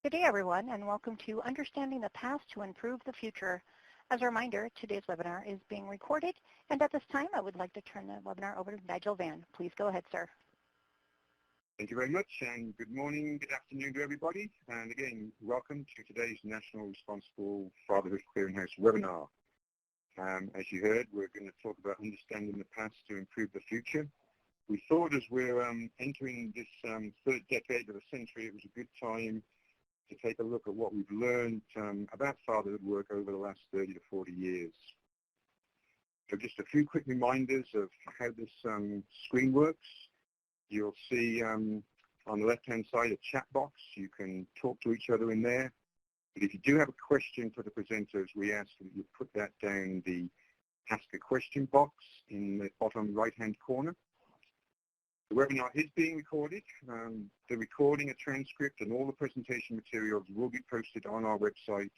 Good day, everyone, and welcome to Understanding the Past to Improve the Future. As a reminder, today's webinar is being recorded, and at this time, I would like to turn the webinar over to Nigel Van. Please go ahead, sir. Thank you very much, and good morning, good afternoon to everybody. And again, welcome to today's National Responsible Fatherhood Clearinghouse webinar. As you heard, we're going to talk about understanding the past to improve the future. We thought as we're entering this third decade of the century, it was a good time to take a look at what we've learned about fatherhood work over the last 30 to 40 years. So just a few quick reminders of how this screen works. You'll see on the left-hand side a chat box. You can talk to each other in there. But if you do have a question for the presenters, we ask that you put that down the Ask a Question box in the bottom right-hand corner. The webinar is being recorded. The recording, a transcript, and all the presentation materials will be posted on our website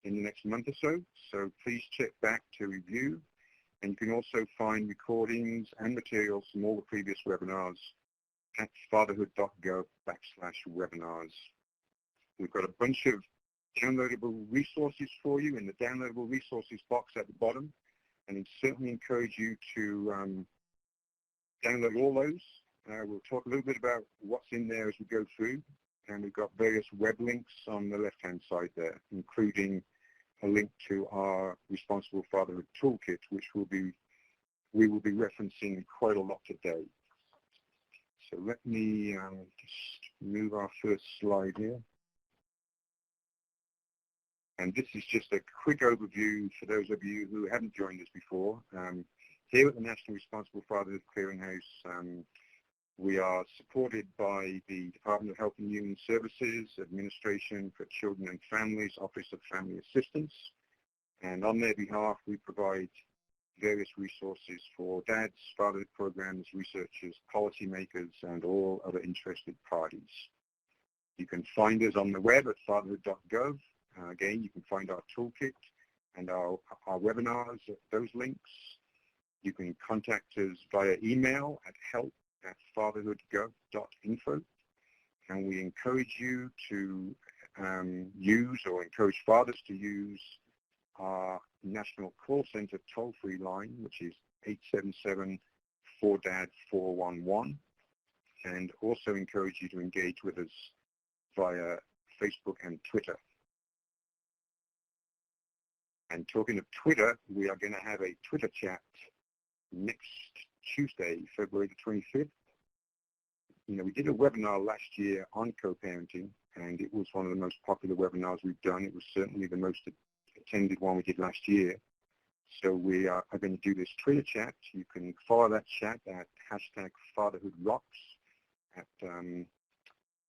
in the next month or so. So please check back to review. And you can also find recordings and materials from all the previous webinars at fatherhood.gov/webinars. We've got a bunch of downloadable resources for you in the downloadable resources box at the bottom. And I certainly encourage you to download all those. We'll talk a little bit about what's in there as we go through, and we've got various web links on the left-hand side there, including a link to our Responsible Fatherhood Toolkit, which we will be referencing quite a lot today. So let me just move our first slide here. And this is just a quick overview for those of you who haven't joined us before. Here at the National Responsible Fatherhood Clearinghouse, we are supported by the Department of Health and Human Services, Administration for Children and Families, Office of Family Assistance. And on their behalf, we provide various resources for dads, fatherhood programs, researchers, policymakers, and all other interested parties. You can find us on the web at fatherhood.gov. Again, you can find our toolkit and our webinars at those links. You can contact us via email at help@fatherhoodgov.info, and we encourage you to use or encourage fathers to use our National Call Center toll-free line, which is 877-4DAD-411, and also encourage you to engage with us via Facebook and Twitter. And talking of Twitter, we are going to have a Twitter chat next Tuesday, February the 25th. You know, we did a webinar last year on co-parenting, and it was one of the most popular webinars we've done. It was certainly the most attended one we did last year. So we are going to do this Twitter chat. You can follow that chat at #FatherhoodRocks at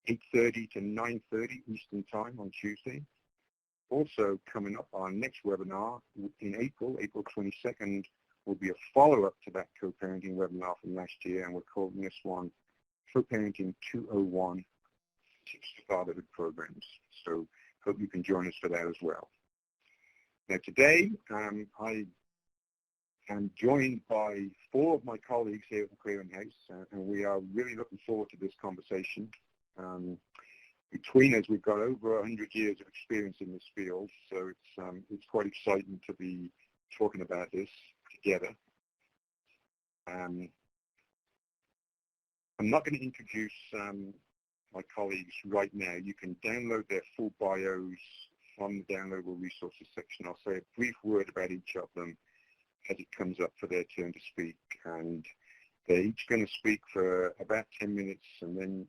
8:30 to 9:30 Eastern Time on Tuesday. Also coming up, our next webinar in April 22nd, will be a follow-up to that co-parenting webinar from last year, and we're calling this one Co-Parenting 201, Tips to Fatherhood Programs. So hope you can join us for that as well. Now today, I am joined by 4 of my colleagues here at the Clearinghouse, and we are really looking forward to this conversation. Between us, we've got over 100 years of experience in this field, so it's quite exciting to be talking about this together. I'm not going to introduce my colleagues right now. You can download their full bios from the downloadable resources section. I'll say a brief word about each of them as it comes up for their turn to speak. And they're each going to speak for about 10 minutes, and then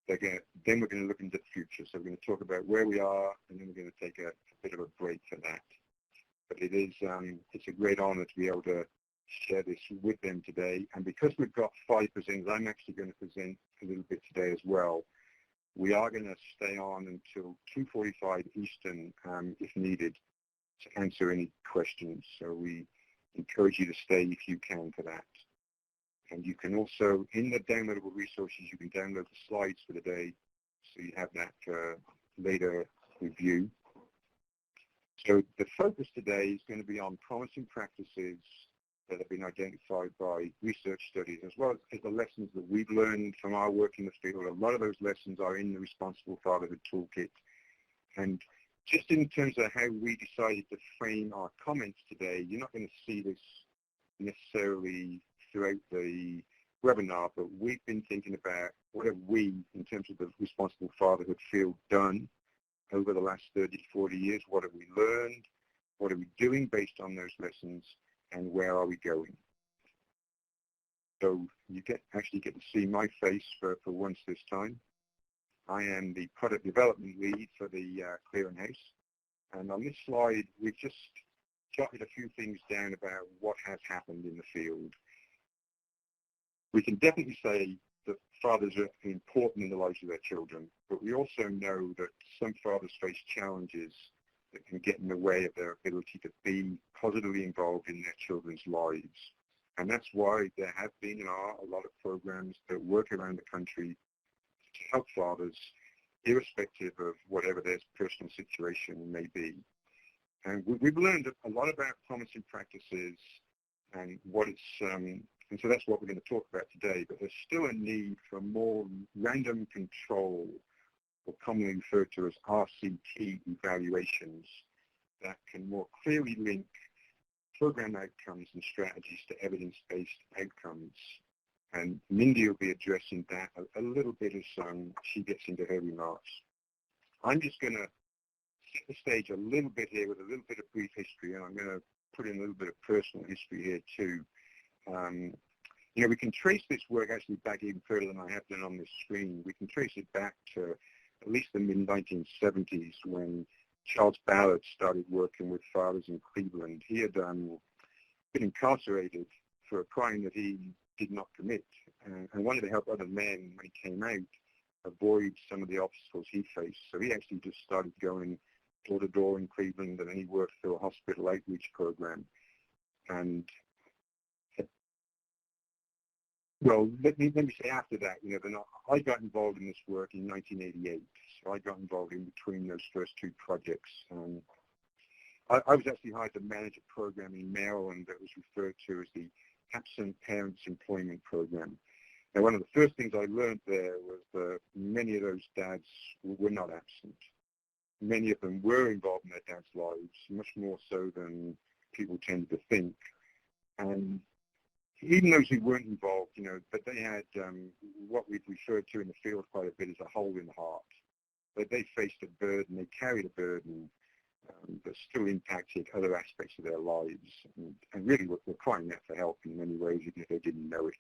we're going to look into the future. So we're going to talk about where we are, and then we're going to take a bit of a break for that. But it's a great honor to be able to share this with them today. And because we've got 5 presenters, I'm actually going to present a little bit today as well. We are going to stay on until 2:45 Eastern if needed to answer any questions. So we encourage you to stay if you can for that. And you can also, in the downloadable resources, you can download the slides for the day, so you have that for later review. So the focus today is going to be on promising practices that have been identified by research studies, as well as the lessons that we've learned from our work in the field. A lot of those lessons are in the Responsible Fatherhood Toolkit. And just in terms of how we decided to frame our comments today, you're not going to see this necessarily throughout the webinar, but we've been thinking about what have we, in terms of the Responsible Fatherhood field, done over the last 30 to 40 years. What have we learned? What are we doing based on those lessons? And where are we going? So you actually get to see my face for once this time. I am the product development lead for the Clearinghouse. And on this slide, we've just jotted a few things down about what has happened in the field. We can definitely say that fathers are important in the lives of their children, but we also know that some fathers face challenges that can get in the way of their ability to be positively involved in their children's lives. And that's why there have been and are a lot of programs that work around the country to help fathers, irrespective of whatever their personal situation may be. And we've learned a lot about promising practices and what it's, and so that's what we're going to talk about today, but there's still a need for more random control, or commonly referred to as RCT evaluations, that can more clearly link program outcomes and strategies to evidence-based outcomes. And Mindy will be addressing that a little bit as she gets into her remarks. I'm just going to set the stage a little bit here with a little bit of brief history, and I'm going to put in a little bit of personal history here too. We can trace this work actually back even further than I have done on this screen. We can trace it back to at least the mid-1970s when Charles Ballard started working with fathers in Cleveland. He had been incarcerated for a crime that he did not commit, and wanted to help other men, when he came out, avoid some of the obstacles he faced. So he actually just started going door to door in Cleveland, and then he worked through a hospital outreach program. And well, let me say after that, then I got involved in this work in 1988. So I got involved in between those first two projects. I was actually hired to manage a program in Maryland that was referred to as the Absent Parents Employment Program. Now, one of the first things I learned there was that many of those dads were not absent. Many of them were involved in their dads' lives, much more so than people tended to think. And even those who weren't involved, but they had what we've referred to in the field quite a bit as a hole in the heart. But they faced a burden, they carried a burden that still impacted other aspects of their lives, and really were crying out for help in many ways, even if they didn't know it.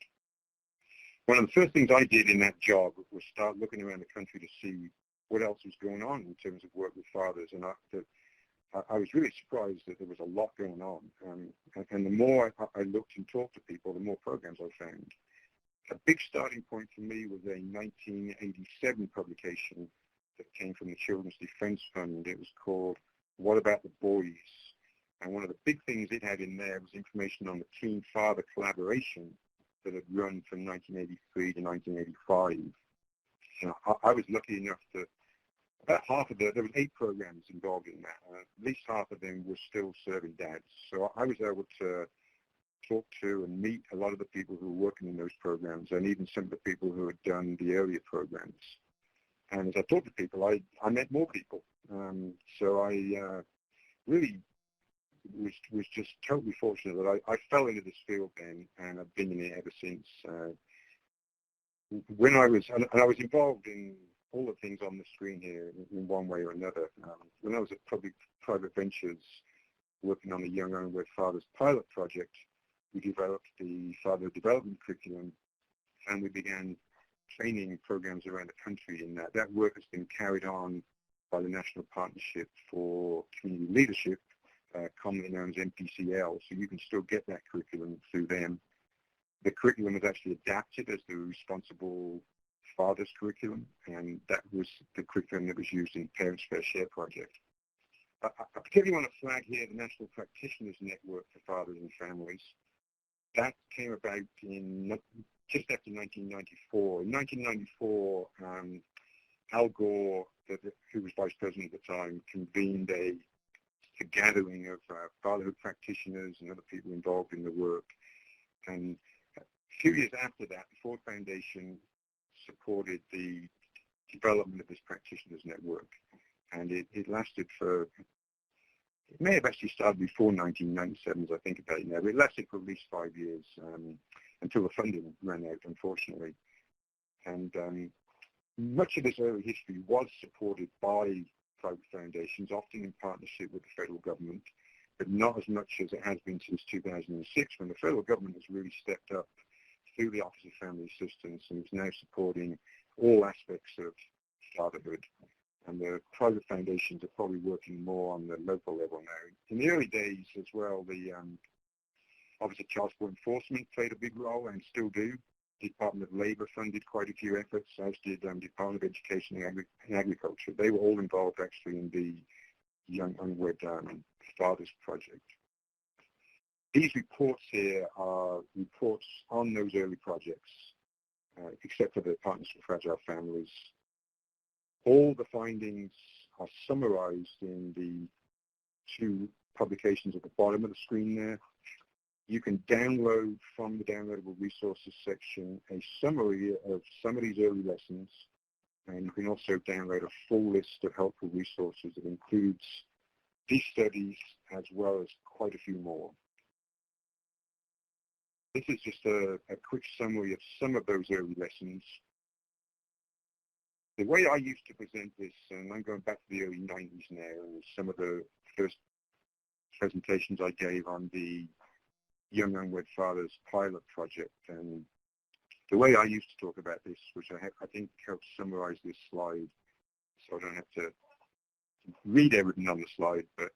One of the first things I did in that job was start looking around the country to see what else was going on in terms of work with fathers, and I was really surprised that there was a lot going on. And the more I looked and talked to people, the more programs I found. A big starting point for me was a 1987 publication that came from the Children's Defense Fund. It was called What About the Boys? And one of the big things it had in there was information on the teen-father collaboration that had run from 1983 to 1985. I was lucky enough to, about half of there was 8 programs involved in that. At least half of them were still serving dads. So I was able to talk to and meet a lot of the people who were working in those programs, and even some of the people who had done the earlier programs. And as I talked to people, I met more people. So I really was just totally fortunate that I fell into this field then, and I've been in it ever since. When I was involved in all the things on the screen here in one way or another. When I was at Private Ventures working on the Young Unaware Fathers pilot project, we developed the father development curriculum, and we began training programs around the country in that. That work has been carried on by the National Partnership for Community Leadership, commonly known as NPCL, so you can still get that curriculum through them. The curriculum was actually adapted as the Responsible Fathers curriculum, and that was the curriculum that was used in Parents Fair Share project. I particularly want to flag here the National Practitioners Network for Fathers and Families. That came about in just after 1994. In 1994, Al Gore, who was Vice President at the time, convened a a gathering of fatherhood practitioners and other people involved in the work. And a few years after that, the Ford Foundation supported the development of this practitioners network. And it lasted for, it may have actually started before 1997 as I think about it now, but it lasted for at least 5 years until the funding ran out, unfortunately. And much of this early history was supported by private foundations, often in partnership with the federal government, but not as much as it has been since 2006, when the federal government has really stepped up through the Office of Family Assistance and is now supporting all aspects of fatherhood. And the private foundations are probably working more on the local level now. In the early days as well, the Office of Child Support Enforcement played a big role and still do. The Department of Labor funded quite a few efforts, as did Department of Education and Agriculture. They were all involved actually in the Young Unwed Fathers Project. These reports here are reports on those early projects, except for the Partners for Fragile Families. All the findings are summarized in the 2 publications at the bottom of the screen there. You can download from the downloadable resources section a summary of some of these early lessons, and you can also download a full list of helpful resources that includes these studies as well as quite a few more. This is just a quick summary of some of those early lessons. The way I used to present this, and I'm going back to the early 90s now, and some of the first presentations I gave on the Young Unwed Fathers pilot project, and the way I used to talk about this, which I think helps summarize this slide, so I don't have to read everything on the slide, but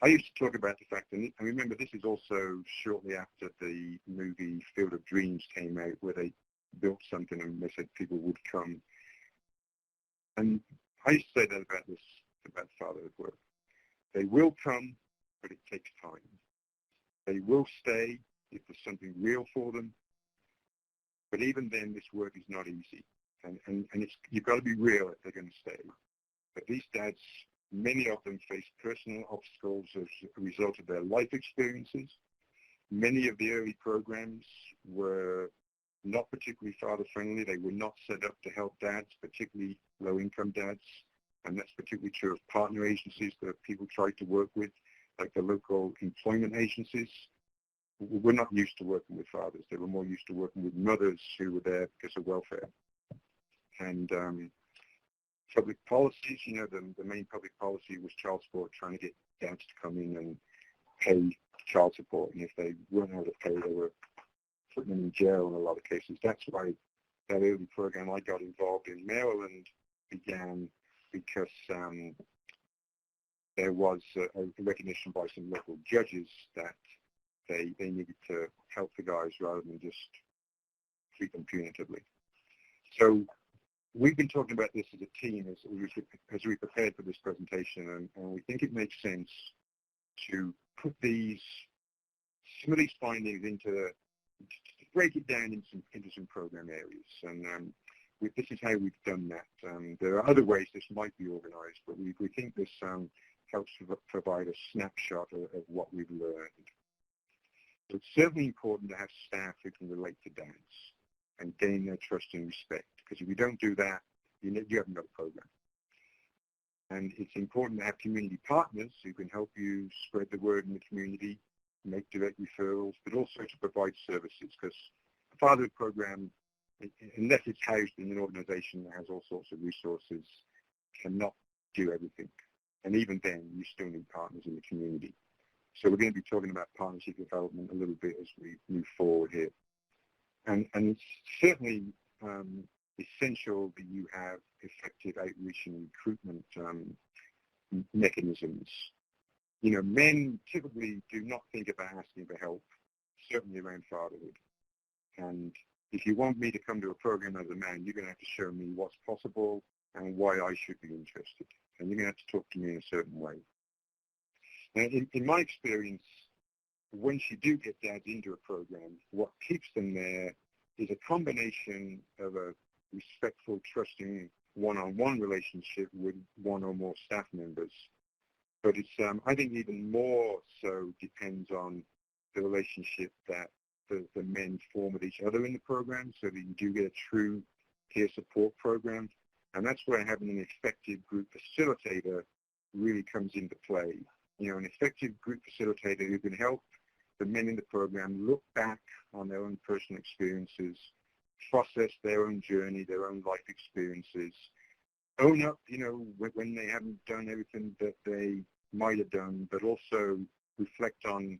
I used to talk about the fact, and remember this is also shortly after the movie Field of Dreams came out, where they built something and they said people would come. And I used to say that about fatherhood work. They will come, but it takes time. They will stay if there's something real for them. But even then, this work is not easy. And you've got to be real if they're going to stay. But these dads, many of them face personal obstacles as a result of their life experiences. Many of the early programs were not particularly father-friendly. They were not set up to help dads, particularly low-income dads. And that's particularly true of partner agencies that people tried to work with, like the local employment agencies. We're not used to working with fathers. They were more used to working with mothers who were there because of welfare. And public policies, you know, the main public policy was child support, trying to get dads to come in and pay child support. And if they weren't able to pay, they were putting them in jail in a lot of cases. That's why that early program I got involved in Maryland began, because there was a recognition by some local judges that they needed to help the guys rather than just treat them punitively. So we've been talking about this as a team as we prepared for this presentation, and we think it makes sense to put some of these findings to break it down into some program areas. And this is how we've done that. There are other ways this might be organized, but we think this helps provide a snapshot of what we've learned. So it's certainly important to have staff who can relate to dads and gain their trust and respect, because if you don't do that, you haven't got a program. And it's important to have community partners who can help you spread the word in the community, make direct referrals, but also to provide services, because a fatherhood program, unless it's housed in an organization that has all sorts of resources, cannot do everything. And even then, you still need partners in the community. So we're going to be talking about partnership development a little bit as we move forward here. And it's certainly essential that you have effective outreach and recruitment mechanisms. You know, men typically do not think about asking for help, certainly around fatherhood. And if you want me to come to a program as a man, you're going to have to show me what's possible and why I should be interested. And you're going to have to talk to me in a certain way. Now, in my experience, once you do get dads into a program, what keeps them there is a combination of a respectful, trusting one-on-one relationship with one or more staff members, But it's, I think even more so depends on the relationship that the men form with each other in the program, so that you do get a true peer support program. And that's where having an effective group facilitator really comes into play. You know, an effective group facilitator who can help the men in the program look back on their own personal experiences, process their own journey, their own life experiences, own up, you know, when they haven't done everything that they might have done, but also reflect on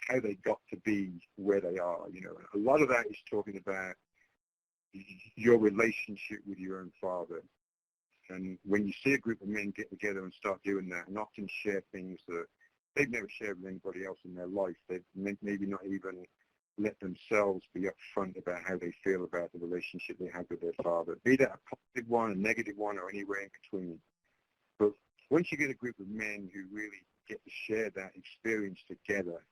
how they got to be where they are. You know, a lot of that is talking about your relationship with your own father. And when you see a group of men get together and start doing that, and often share things that they've never shared with anybody else in their life, they've maybe not even let themselves be upfront about how they feel about the relationship they have with their father, be that a positive one, a negative one, or anywhere in between. But once you get a group of men who really get to share that experience together,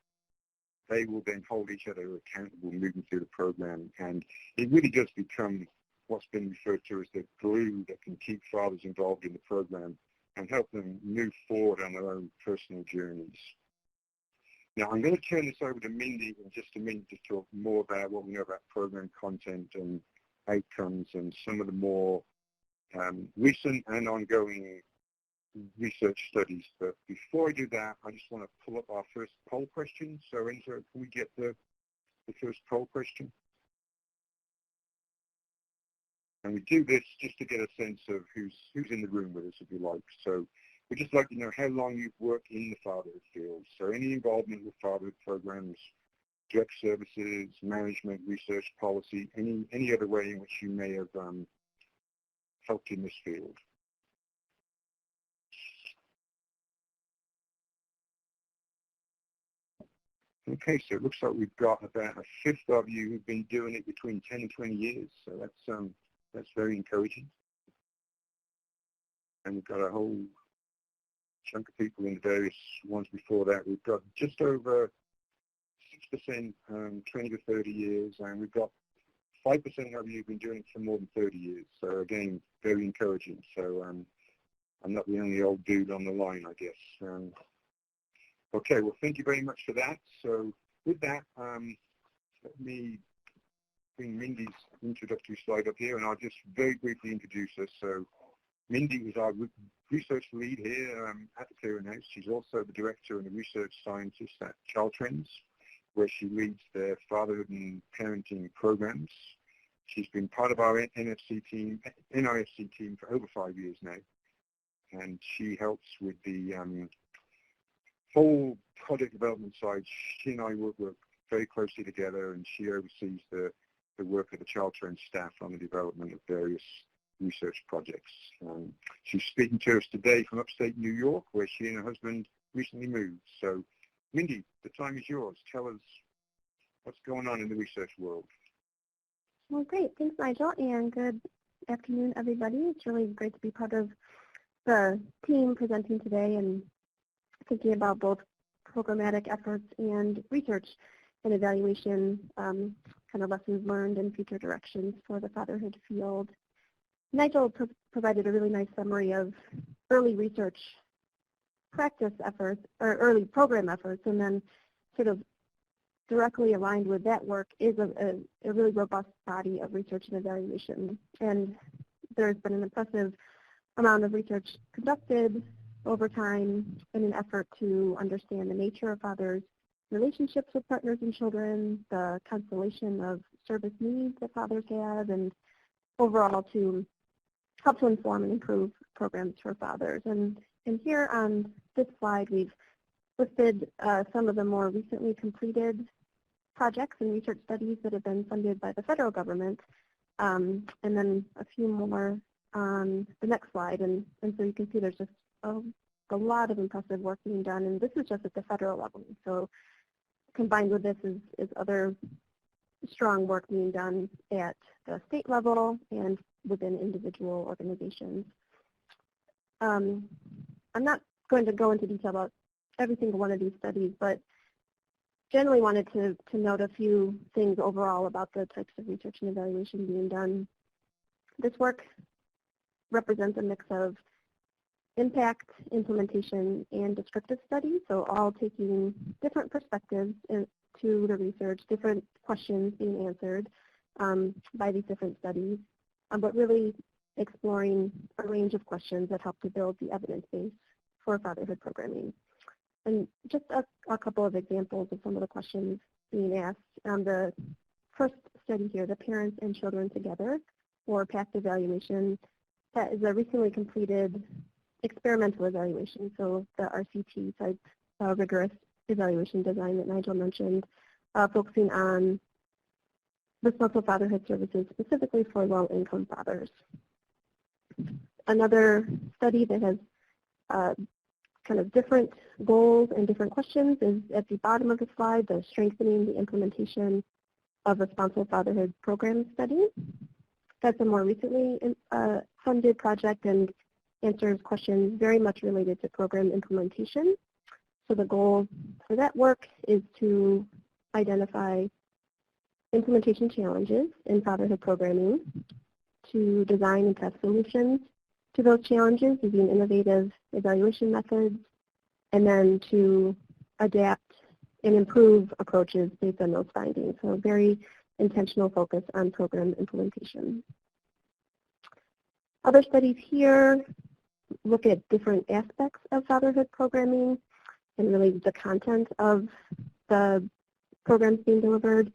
they will then hold each other accountable moving through the program. And it really does become what's been referred to as the glue that can keep fathers involved in the program and help them move forward on their own personal journeys. Now, I'm going to turn this over to Mindy in just a minute to talk more about what we know about program content and outcomes and some of the more recent and ongoing research studies. But before I do that, I just want to pull up our first poll question. So, Enzo, can we get the first poll question? And we do this just to get a sense of who's in the room with us, if you like. So we'd just like to know how long you've worked in the fatherhood field. So any involvement with fatherhood programs, direct services, management, research, policy, any other way in which you may have helped in this field. Okay, so it looks like we've got about a fifth of you who've been doing it between 10 and 20 years. So that's very encouraging. And we've got a whole chunk of people in the various ones before that. We've got just over 6%, 20 to 30 years, and we've got 5% of you who've been doing it for more than 30 years. So again, very encouraging. So I'm not the only old dude on the line, I guess. Okay, well, thank you very much for that. So with that, let me bring Mindy's introductory slide up here, and I'll just very briefly introduce her. So Mindy is our research lead here at the Clearinghouse. She's also the director and the research scientist at Child Trends, where she leads their fatherhood and parenting programs. She's been part of our NRFC team for over 5 years now, and she helps with the whole project development side. She and I work very closely together, and she oversees the work of the Child Trends staff on the development of various research projects. She's speaking to us today from upstate New York, where she and her husband recently moved. So, Mindy, the time is yours. Tell us what's going on in the research world. Well, great. Thanks, Nigel, and good afternoon, everybody. It's really great to be part of the team presenting today and thinking about both programmatic efforts and research and evaluation, kind of lessons learned and future directions for the fatherhood field. Nigel provided a really nice summary of early research practice efforts, or early program efforts, and then sort of directly aligned with that work is a really robust body of research and evaluation. And there's been an impressive amount of research conducted over time in an effort to understand the nature of fathers' relationships with partners and children, the constellation of service needs that fathers have, and overall to help to inform and improve programs for fathers. And here on this slide, we've listed some of the more recently completed projects and research studies that have been funded by the federal government, and then a few more on the next slide. And so you can see there's just a lot of impressive work being done, and this is just at the federal level. So combined with this is other strong work being done at the state level and within individual organizations. I'm not going to go into detail about every single one of these studies, but generally wanted to note a few things overall about the types of research and evaluation being done. This work represents a mix of impact, implementation, and descriptive studies, so all taking different perspectives to the research, different questions being answered by these different studies, but really exploring a range of questions that help to build the evidence base for fatherhood programming. And just a couple of examples of some of the questions being asked. The first study here, the Parents and Children Together, or PACT evaluation, that is a recently completed experimental evaluation, so the RCT type rigorous evaluation design that Nigel mentioned, focusing on responsible fatherhood services specifically for low-income fathers. Another study that has kind of different goals and different questions is at the bottom of the slide, the Strengthening the Implementation of Responsible Fatherhood Program study. That's a more recently funded project and answers questions very much related to program implementation. So the goal for that work is to identify implementation challenges in fatherhood programming, to design and test solutions to those challenges using innovative evaluation methods, and then to adapt and improve approaches based on those findings. So a very intentional focus on program implementation. Other studies here look at different aspects of fatherhood programming and really the content of the programs being delivered.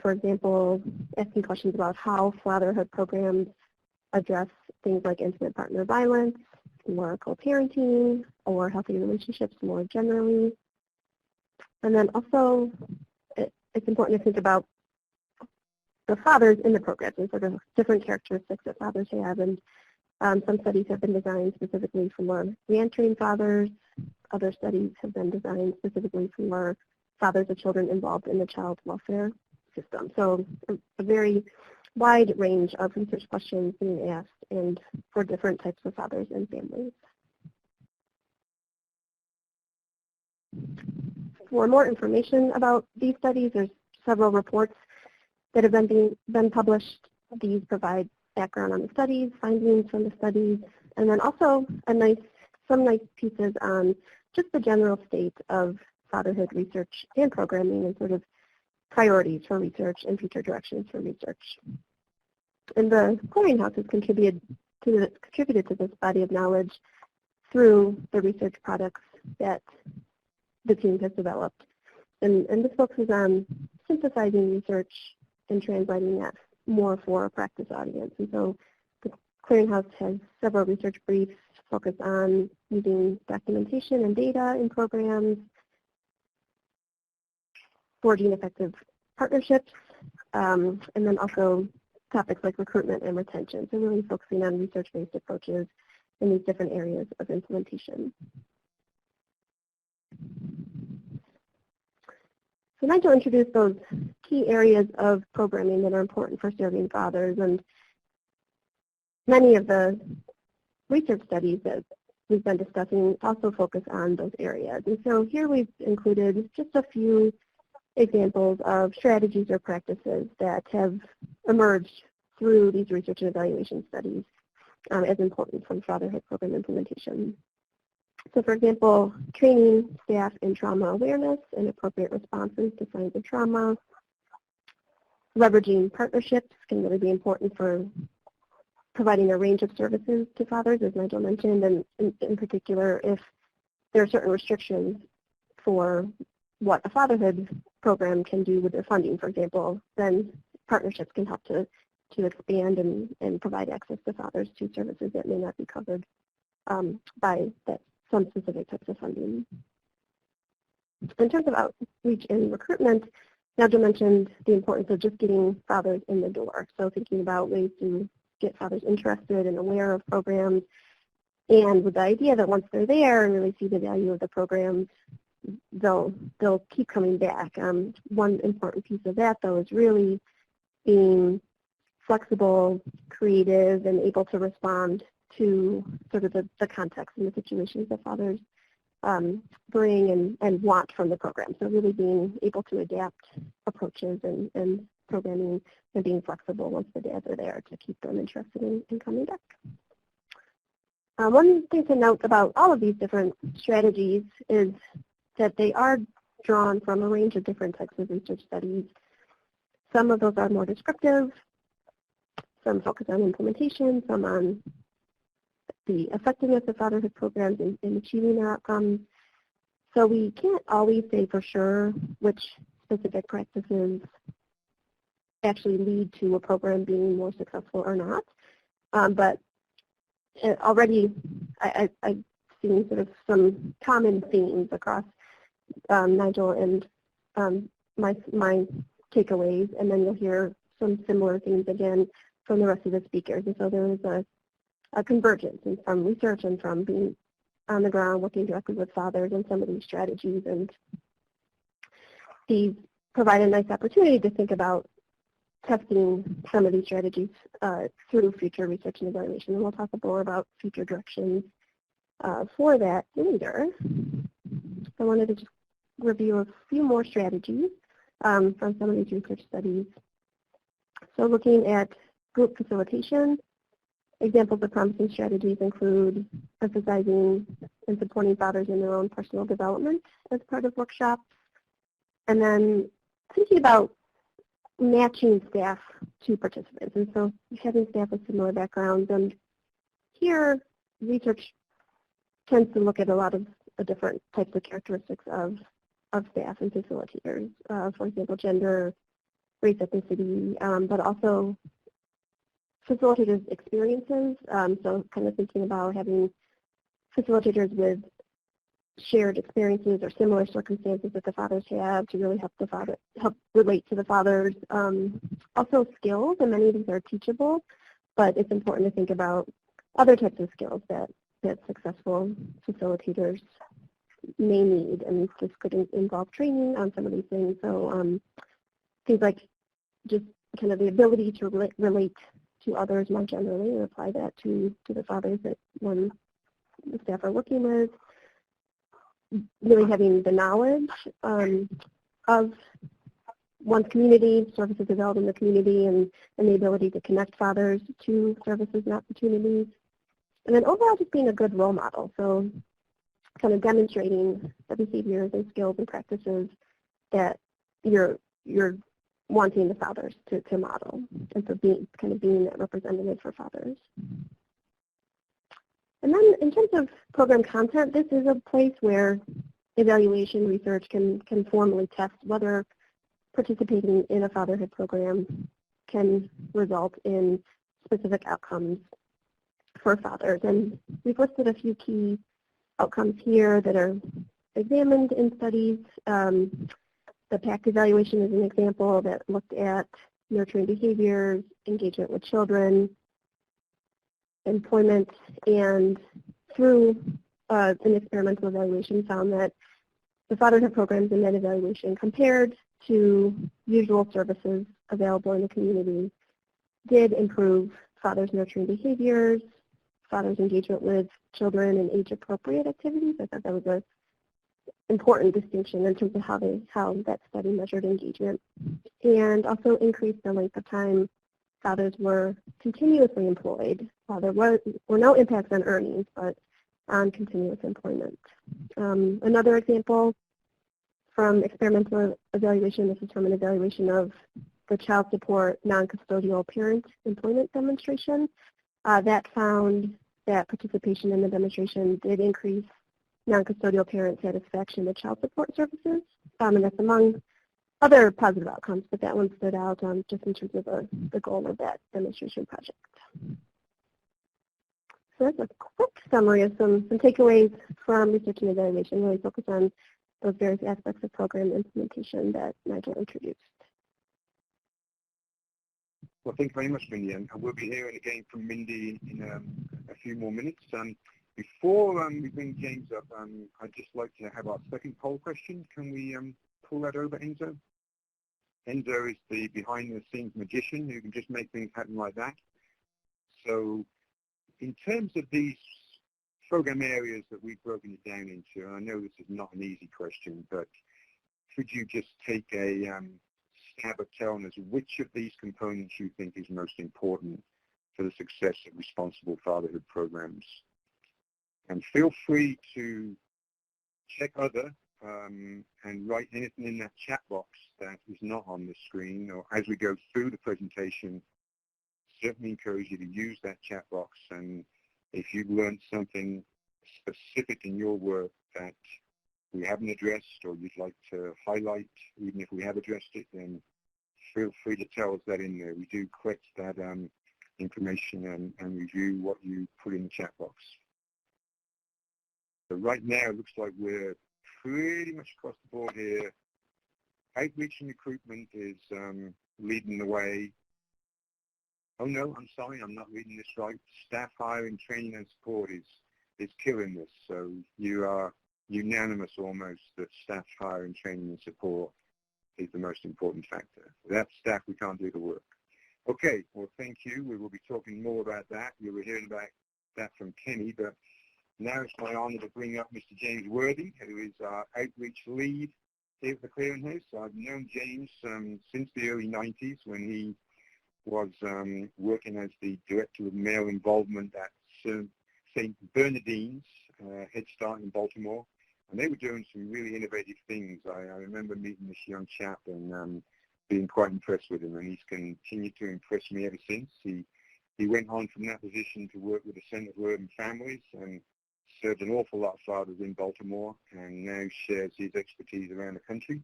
For example, asking questions about how fatherhood programs address things like intimate partner violence, or co-parenting, or healthy relationships more generally. And then also, it's important to think about the fathers in the programs and sort of different characteristics that fathers have. And some studies have been designed specifically for reentering fathers. Other studies have been designed specifically for fathers of children involved in the child welfare system. So a very wide range of research questions being asked and for different types of fathers and families. For more information about these studies, there's several reports that have been published. These provide background on the studies, findings from the studies, and then also some nice pieces on just the general state of fatherhood research and programming and sort of priorities for research and future directions for research. And the Clearinghouse has contributed to this body of knowledge through the research products that the team has developed. And this focuses on synthesizing research and translating that more for a practice audience. And so the Clearinghouse has several research briefs focused on using documentation and data in programs, forging effective partnerships, and then also topics like recruitment and retention. So really focusing on research-based approaches in these different areas of implementation. So Nigel introduced those key areas of programming that are important for serving fathers, and many of the research studies that we've been discussing also focus on those areas. And so here we've included just a few examples of strategies or practices that have emerged through these research and evaluation studies as important from fatherhood program implementation. So for example, training staff in trauma awareness and appropriate responses to signs of trauma. Leveraging partnerships can really be important for providing a range of services to fathers, as Nigel mentioned, and in particular, if there are certain restrictions for what a fatherhood program can do with their funding, for example, then partnerships can help to expand and provide access to fathers to services that may not be covered by some specific types of funding. In terms of outreach and recruitment, Nigel mentioned the importance of just getting fathers in the door. So thinking about ways to get fathers interested and aware of programs, and with the idea that once they're there and really see the value of the programs, they'll keep coming back. One important piece of that, though, is really being flexible, creative, and able to respond to sort of the context and the situations that fathers bring and want from the program. So really being able to adapt approaches and programming and being flexible once the dads are there to keep them interested in coming back. One thing to note about all of these different strategies is that they are drawn from a range of different types of research studies. Some of those are more descriptive, some focus on implementation, some on the effectiveness of fatherhood programs in achieving their outcomes. So we can't always say for sure which specific practices actually lead to a program being more successful or not. But already I've seen sort of some common themes across Nigel and my takeaways, and then you'll hear some similar themes again from the rest of the speakers. And so there is a convergence from research and from being on the ground working directly with fathers and some of these strategies, and these provide a nice opportunity to think about testing some of these strategies through future research and evaluation, and we'll talk more about future directions for that later. I wanted to just review a few more strategies from some of these research studies. So looking at group facilitation, examples of promising strategies include emphasizing and supporting fathers in their own personal development as part of workshops, and then thinking about matching staff to participants. And so having staff with similar backgrounds, and here research tends to look at a lot of different types of characteristics of staff and facilitators, for example, gender, race, ethnicity, but also facilitators' experiences, so kind of thinking about having facilitators with shared experiences or similar circumstances that the fathers have to really help relate to the fathers. Also skills, and many of these are teachable, but it's important to think about other types of skills that successful facilitators may need, and this could involve training on some of these things. So things like just kind of the ability to relate to others more generally and apply that to the fathers that the staff are working with. Really having the knowledge of one's community, services developed in the community, and the ability to connect fathers to services and opportunities. And then overall just being a good role model, so kind of demonstrating the behaviors and skills and practices that you're wanting the fathers to model, and so being that representative for fathers. And then in terms of program content, this is a place where evaluation research can formally test whether participating in a fatherhood program can result in specific outcomes for fathers. And we've listed a few key outcomes here that are examined in studies. The PACT evaluation is an example that looked at nurturing behaviors, engagement with children, employment, and through an experimental evaluation found that the fatherhood programs in that evaluation compared to usual services available in the community did improve fathers' nurturing behaviors, fathers' engagement with children and age-appropriate activities. I thought that was an important distinction in terms of how that study measured engagement, and also increased the length of time fathers were continuously employed. There were no impacts on earnings, but on continuous employment. Another example from experimental evaluation, this is from an evaluation of the child support non-custodial parent employment demonstration, that found that participation in the demonstration did increase non-custodial parent satisfaction with child support services, and that's among other positive outcomes, but that one stood out just in terms of the goal of that demonstration project. So that's a quick summary of some takeaways from research and evaluation, really focus on those various aspects of program implementation that Nigel introduced. Well, thank you very much, Mindy, and we'll be hearing again from Mindy in a few more minutes. Before we bring James up, I'd just like to have our second poll question. Can we pull that over, Enzo? Enzo is the behind-the-scenes magician who can just make things happen like that. So in terms of these program areas that we've broken it down into, and I know this is not an easy question, but could you just take a stab at telling us which of these components you think is most important for the success of responsible fatherhood programs? And feel free to check other and write anything in that chat box that is not on the screen, or as we go through the presentation, certainly encourage you to use that chat box. And if you've learned something specific in your work that we haven't addressed or you'd like to highlight, even if we have addressed it, then feel free to tell us that in there. We do collect that information and review what you put in the chat box. So right now, it looks like we're pretty much across the board here. Outreach and recruitment is leading the way. Oh no, I'm sorry, I'm not reading this right. Staff hiring, training and support is killing this. So you are unanimous almost that staff hiring, training and support is the most important factor. Without staff, we can't do the work. Okay, well thank you. We will be talking more about that. You were hearing about that from Kenny, but now it's my honor to bring up Mr. James Worthy, who is our outreach lead here at the Clearinghouse. I've known James since the early 90s when he was working as the Director of Male Involvement at St. Bernardine's Head Start in Baltimore. And they were doing some really innovative things. I remember meeting this young chap and being quite impressed with him, and he's continued to impress me ever since. He went on from that position to work with the Center for Urban Families and served an awful lot of fathers in Baltimore, and now shares his expertise around the country.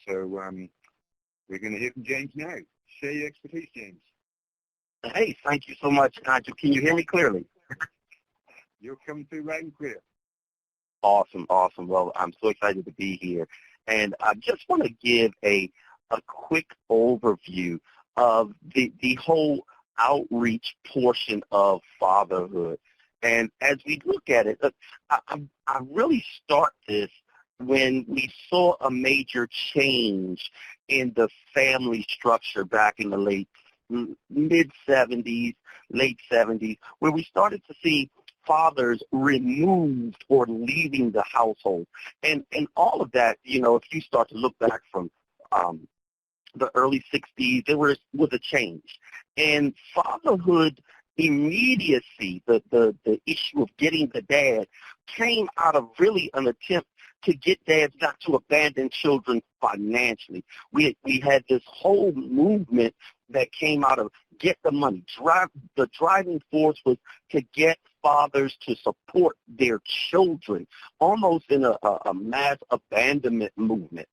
So we're going to hear from James now. Share your expertise, James. Hey, thank you so much, Nigel. Can you hear me clearly? You're coming through right and clear. Awesome, awesome. Well, I'm so excited to be here. And I just want to give a quick overview of the whole outreach portion of fatherhood. And as we look at it, I really start this when we saw a major change in the family structure back in the mid-70s, late 70s, where we started to see fathers removed or leaving the household. And all of that, you know, if you start to look back from the early 60s, there was a change. And fatherhood immediacy, the issue of getting the dad, came out of really an attempt to get dads not to abandon children financially. We had this whole movement that came out of get the money. The driving force was to get fathers to support their children, almost in a mass abandonment movement.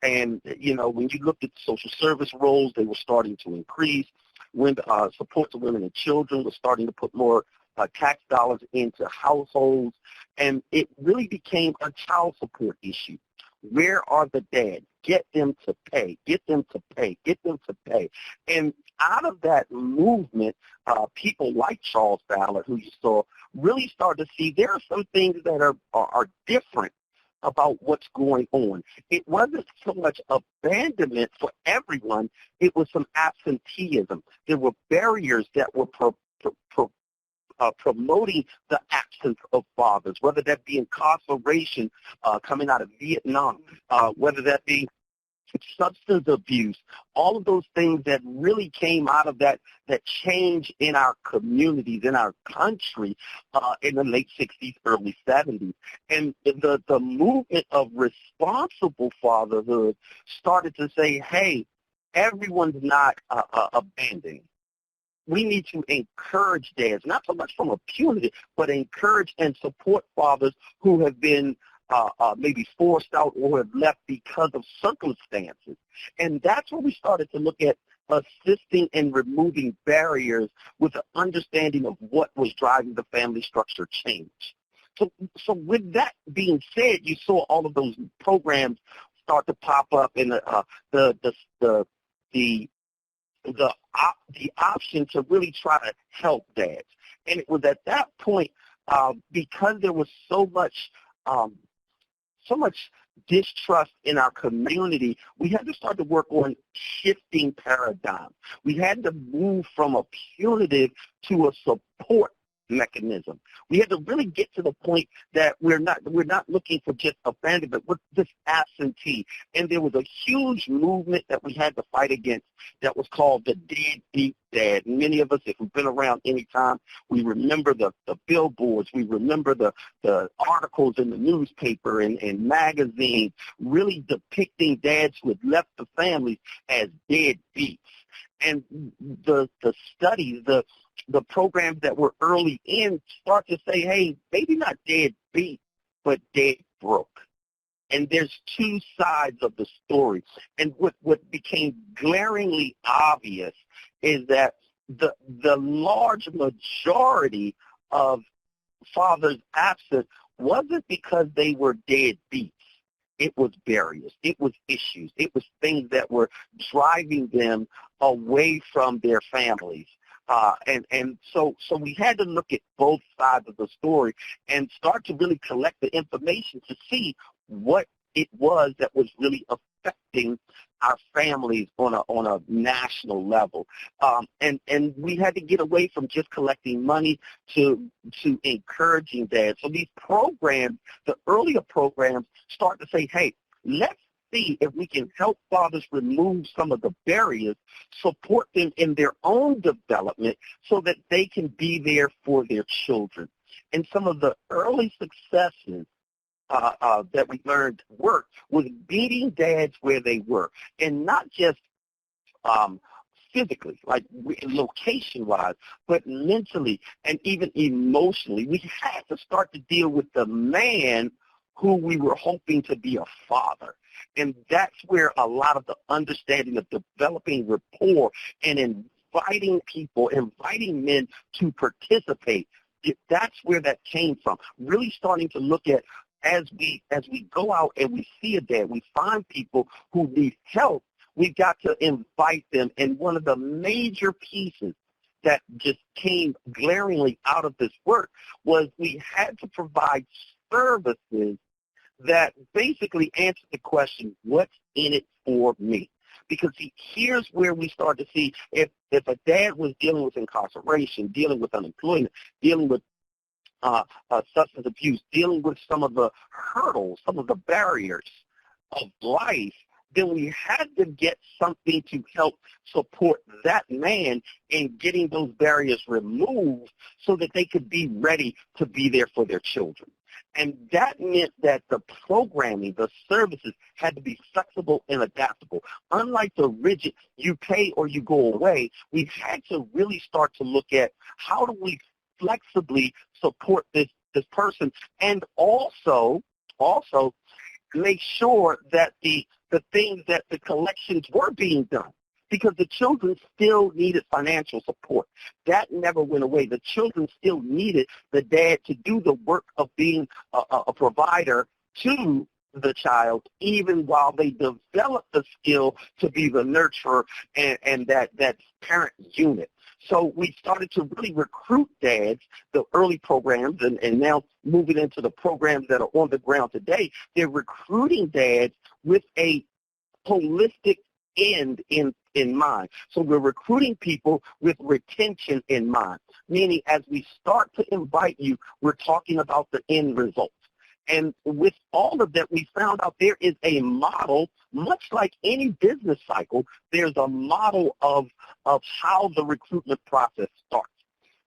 And, you know, when you looked at social service roles, they were starting to increase. When support to women and children was starting to put more tax dollars into households, and it really became a child support issue. Where are the dads? Get them to pay. Get them to pay. Get them to pay. And out of that movement, people like Charles Ballard, who you saw, really started to see there are some things that are different about what's going on. It wasn't so much abandonment for everyone. It was some absenteeism. There were barriers that were promoting the absence of fathers, whether that be incarceration coming out of Vietnam, whether that be substance abuse, all of those things that really came out of that change in our communities, in our country in the late 60s, early 70s. And the movement of responsible fatherhood started to say, hey, everyone's not abandoning. We need to encourage dads, not so much from a punitive, but encourage and support fathers who have been maybe forced out or have left because of circumstances. And that's when we started to look at assisting and removing barriers with an understanding of what was driving the family structure change. So with that being said, you saw all of those programs start to pop up, and the option to really try to help dads. And it was at that point, because there was so much distrust in our community, we had to start to work on shifting paradigms. We had to move from a punitive to a support mechanism. We had to really get to the point that we're not looking for just abandonment, but this absentee. And there was a huge movement that we had to fight against that was called the deadbeat dad. Many of us, if we've been around any time, we remember the billboards, we remember the articles in the newspaper and magazines really depicting dads who had left the family as deadbeats. And the studies, the programs that were early in start to say, hey, maybe not deadbeat, but dead broke. And there's two sides of the story. And what became glaringly obvious is that the large majority of fathers absent wasn't because they were deadbeats. It was barriers. It was issues. It was things that were driving them away from their families. And so we had to look at both sides of the story and start to really collect the information to see what it was that was really affecting our families on a national level. And we had to get away from just collecting money to encouraging dads. So these programs, the earlier programs, start to say, hey, let's see if we can help fathers remove some of the barriers, support them in their own development so that they can be there for their children. And some of the early successes that we learned worked was meeting dads where they were, and not just physically, like location-wise, but mentally and even emotionally. We had to start to deal with the man who we were hoping to be a father. And that's where a lot of the understanding of developing rapport and inviting men to participate, that's where that came from. Really starting to look at, as we go out and we see a dad, we find people who need help, we've got to invite them. And one of the major pieces that just came glaringly out of this work was we had to provide services that basically answer the question, what's in it for me? Because here's where we start to see if a dad was dealing with incarceration, dealing with unemployment, dealing with substance abuse, dealing with some of the hurdles, some of the barriers of life, then we had to get something to help support that man in getting those barriers removed so that they could be ready to be there for their children. And that meant that the programming, the services, had to be flexible and adaptable. Unlike the rigid, you pay or you go away, we had to really start to look at how do we flexibly support this person, and also make sure that the things that the collections were being done, because the children still needed financial support. That never went away. The children still needed the dad to do the work of being a provider to the child, even while they develop the skill to be the nurturer and that parent unit. So we started to really recruit dads, the early programs, and now moving into the programs that are on the ground today, they're recruiting dads with a holistic end in mind. So we're recruiting people with retention in mind, meaning as we start to invite you, we're talking about the end result. And with all of that, we found out there is a model, much like any business cycle, there's a model of how the recruitment process starts.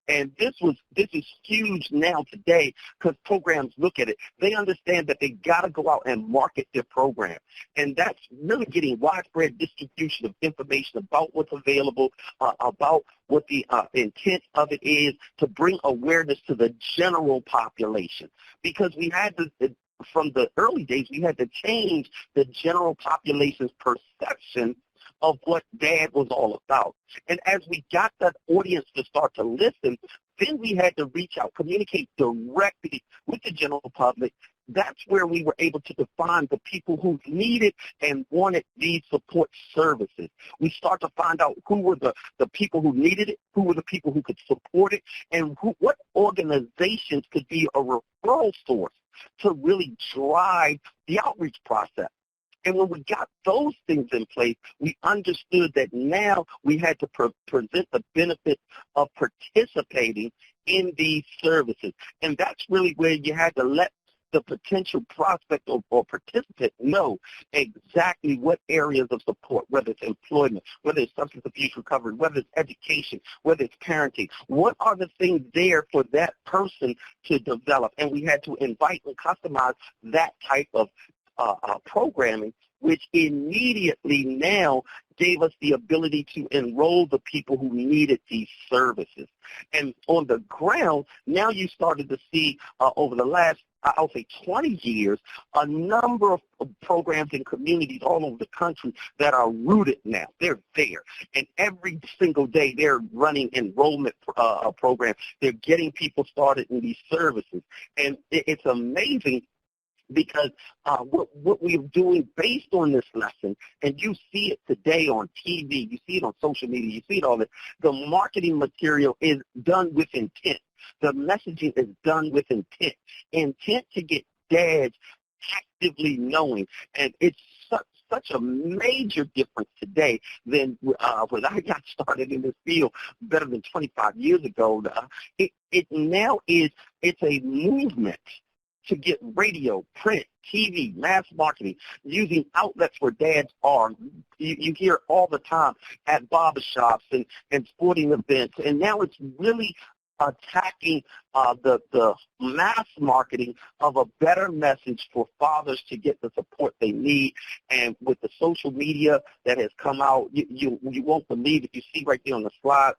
And this is huge now today because programs look at it. They understand that they got to go out and market their program. And that's really getting widespread distribution of information about what's available, about what the intent of it is to bring awareness to the general population. Because we had to, from the early days, we had to change the general population's perception of what dad was all about. And as we got that audience to start to listen, then we had to reach out, communicate directly with the general public. That's where we were able to define the people who needed and wanted these support services. We start to find out who were the people who needed it, who were the people who could support it, and what organizations could be a referral source to really drive the outreach process. And when we got those things in place, we understood that now we had to present the benefits of participating in these services. And that's really where you had to let the potential prospect or participant know exactly what areas of support, whether it's employment, whether it's substance abuse recovery, whether it's education, whether it's parenting. What are the things there for that person to develop? And we had to invite and customize that type of programming, which immediately now gave us the ability to enroll the people who needed these services. And on the ground, now you started to see over the last, I'll say 20 years, a number of programs in communities all over the country that are rooted now. They're there. And every single day they're running enrollment programs. They're getting people started in these services. And it's amazing because what we're doing based on this lesson, and you see it today on TV, you see it on social media, you see it all this, the marketing material is done with intent. The messaging is done with intent. Intent to get dads actively knowing. And it's such a major difference today than when I got started in this field better than 25 years ago. It now is, it's a movement to get radio, print, TV, mass marketing, using outlets where dads are. You hear all the time at barbershops and sporting events, and now it's really attacking the mass marketing of a better message for fathers to get the support they need. And with the social media that has come out, you won't believe it. You see right there on the slide,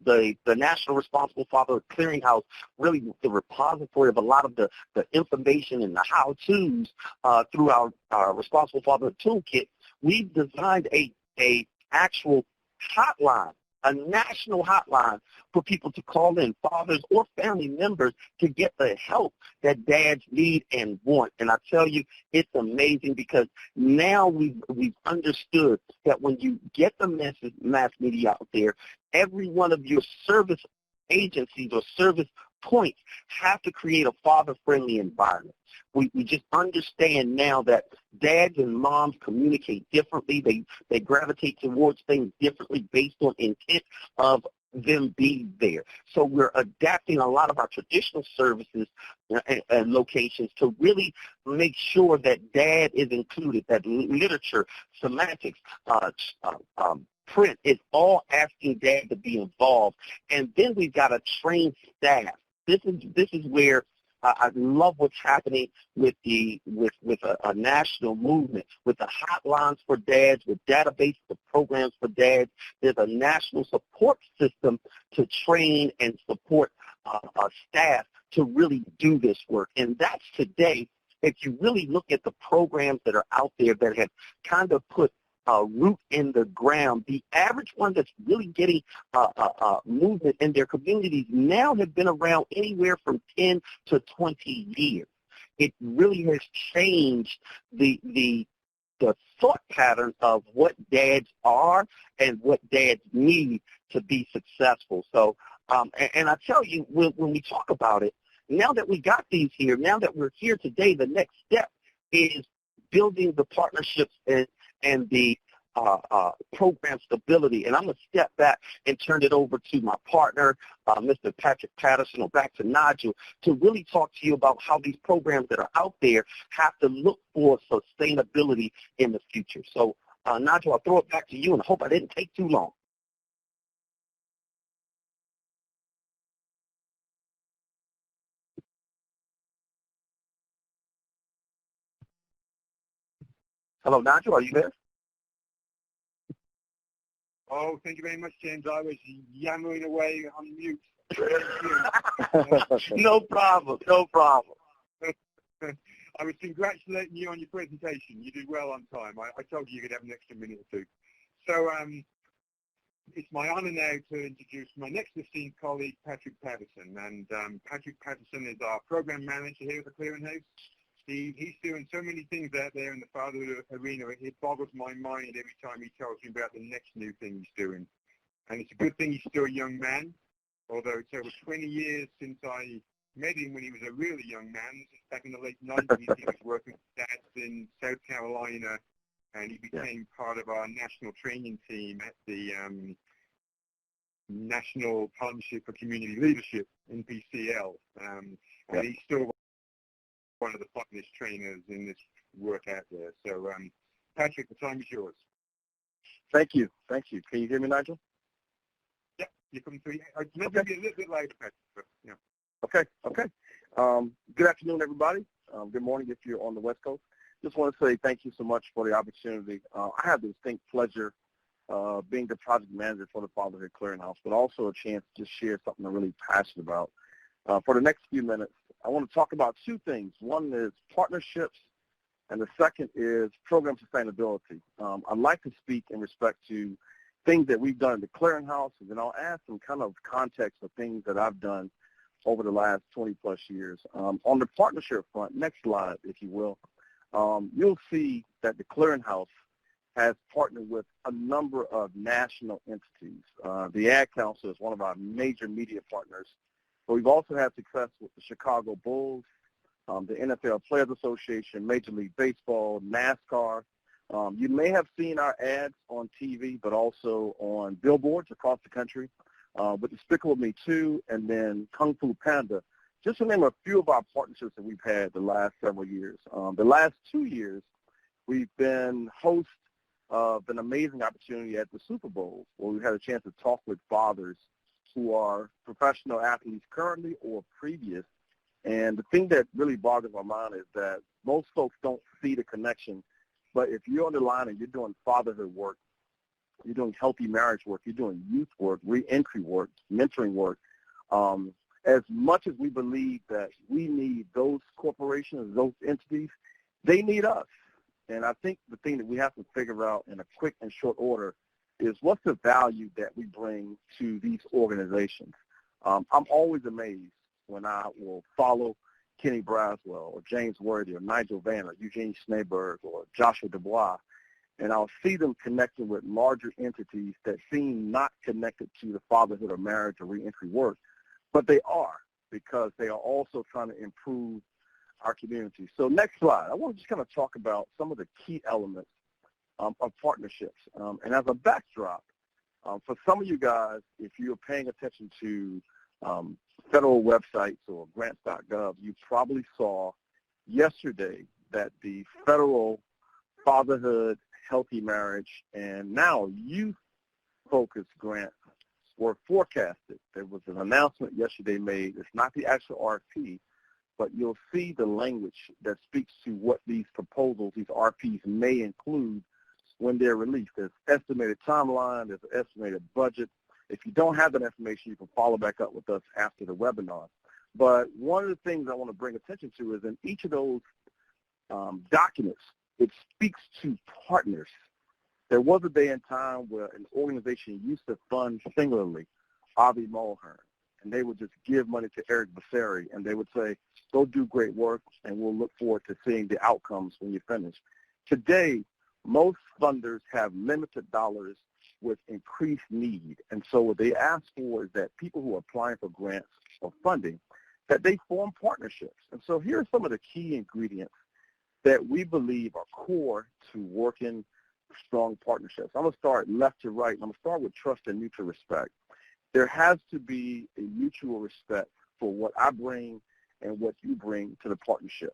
the National Responsible Fatherhood Clearinghouse, really the repository of a lot of the information and the how-tos through our Responsible Fatherhood Toolkit. We've designed a actual hotline, a national hotline for people to call in, fathers or family members, to get the help that dads need and want. And I tell you, it's amazing because now we've understood that when you get the mass media out there, every one of your service agencies or service points have to create a father-friendly environment. We just understand now that dads and moms communicate differently. They gravitate towards things differently based on intent of them being there. So we're adapting a lot of our traditional services and locations to really make sure that dad is included, that literature, semantics, print is all asking dad to be involved. And then we've got a trained staff. This is where I love what's happening with a national movement, with the hotlines for dads, with databases of programs for dads. There's a national support system to train and support staff to really do this work. And that's today, if you really look at the programs that are out there that have kind of put root in the ground, the average one that's really getting movement in their communities now have been around anywhere from 10 to 20 years. It really has changed the thought pattern of what dads are and what dads need to be successful. So, and I tell you, when we talk about it, now that we got these here, now that we're here today, the next step is building the partnerships and the program stability. And I'm going to step back and turn it over to my partner, Mr. Patrick Patterson, or back to Nigel, to really talk to you about how these programs that are out there have to look for sustainability in the future. So, Nigel, I'll throw it back to you, and I hope I didn't take too long. Hello, Nigel, are you there? Oh, thank you very much, James. I was yammering away on mute. No problem, no problem. I was congratulating you on your presentation. You did well on time. I told you could have an extra minute or two. So it's my honor now to introduce my next esteemed colleague, Patrick Patterson. And Patrick Patterson is our program manager here at the Clearinghouse. He's doing so many things out there in the fatherhood arena. It boggles my mind every time he tells me about the next new thing he's doing. And it's a good thing he's still a young man, although it's over 20 years since I met him when he was a really young man. Back in the late 90s, he was working with dads in South Carolina, and he became part of our national training team at the National Partnership for Community Leadership, NPCL, and he's still one of the finest trainers in this work out there. So, Patrick, the time is yours. Thank you. Thank you. Can you hear me, Nigel? Yeah, you're coming through. Maybe a little bit later, Patrick, but, yeah. Okay. Good afternoon, everybody. Good morning if you're on the West Coast. Just want to say thank you so much for the opportunity. I have the distinct pleasure being the project manager for the Fatherhood Clearinghouse, but also a chance to just share something I'm really passionate about. For the next few minutes, I want to talk about two things. One is partnerships, and the second is program sustainability. I'd like to speak in respect to things that we've done in the Clearinghouse, and then I'll add some kind of context of things that I've done over the last 20-plus years. On the partnership front, next slide, if you will, you'll see that the Clearinghouse has partnered with a number of national entities. The Ad Council is one of our major media partners, but we've also had success with the Chicago Bulls, the NFL Players Association, Major League Baseball, NASCAR. You may have seen our ads on TV, but also on billboards across the country with Despicable Me 2 and then Kung Fu Panda, just to name a few of our partnerships that we've had the last several years. The last 2 years, we've been hosts of an amazing opportunity at the Super Bowl, where we had a chance to talk with fathers who are professional athletes currently or previous. And the thing that really bothers my mind is that most folks don't see the connection. But if you're on the line and you're doing fatherhood work, you're doing healthy marriage work, you're doing youth work, re-entry work, mentoring work, as much as we believe that we need those corporations, those entities, they need us. And I think the thing that we have to figure out in a quick and short order is what's the value that we bring to these organizations. I'm always amazed when I will follow Kenny Braswell or James Worthy or Nigel Van or Eugene Schneeberg or Joshua Dubois, and I'll see them connecting with larger entities that seem not connected to the fatherhood or marriage or reentry work, but they are, because they are also trying to improve our community. So next slide. I want to just kind of talk about some of the key elements of partnerships. And as a backdrop, for some of you guys, if you're paying attention to federal websites or grants.gov, you probably saw yesterday that the federal fatherhood, healthy marriage, and now youth-focused grants were forecasted. There was an announcement yesterday made. It's not the actual RFP, but you'll see the language that speaks to what these proposals, these RFPs may include when they're released. There's estimated timeline, there's an estimated budget. If you don't have that information, you can follow back up with us after the webinar. But one of the things I want to bring attention to is in each of those documents, it speaks to partners. There was a day in time where an organization used to fund singularly Avi Mulhern, and they would just give money to Eric Basseri, and they would say, go do great work, and we'll look forward to seeing the outcomes when you finish. Today, most funders have limited dollars with increased need, and so what they ask for is that people who are applying for grants or funding, that they form partnerships. And so here are some of the key ingredients that we believe are core to working strong partnerships. I'm going to start left to right. I'm going to start with trust and mutual respect. There has to be a mutual respect for what I bring and what you bring to the partnership.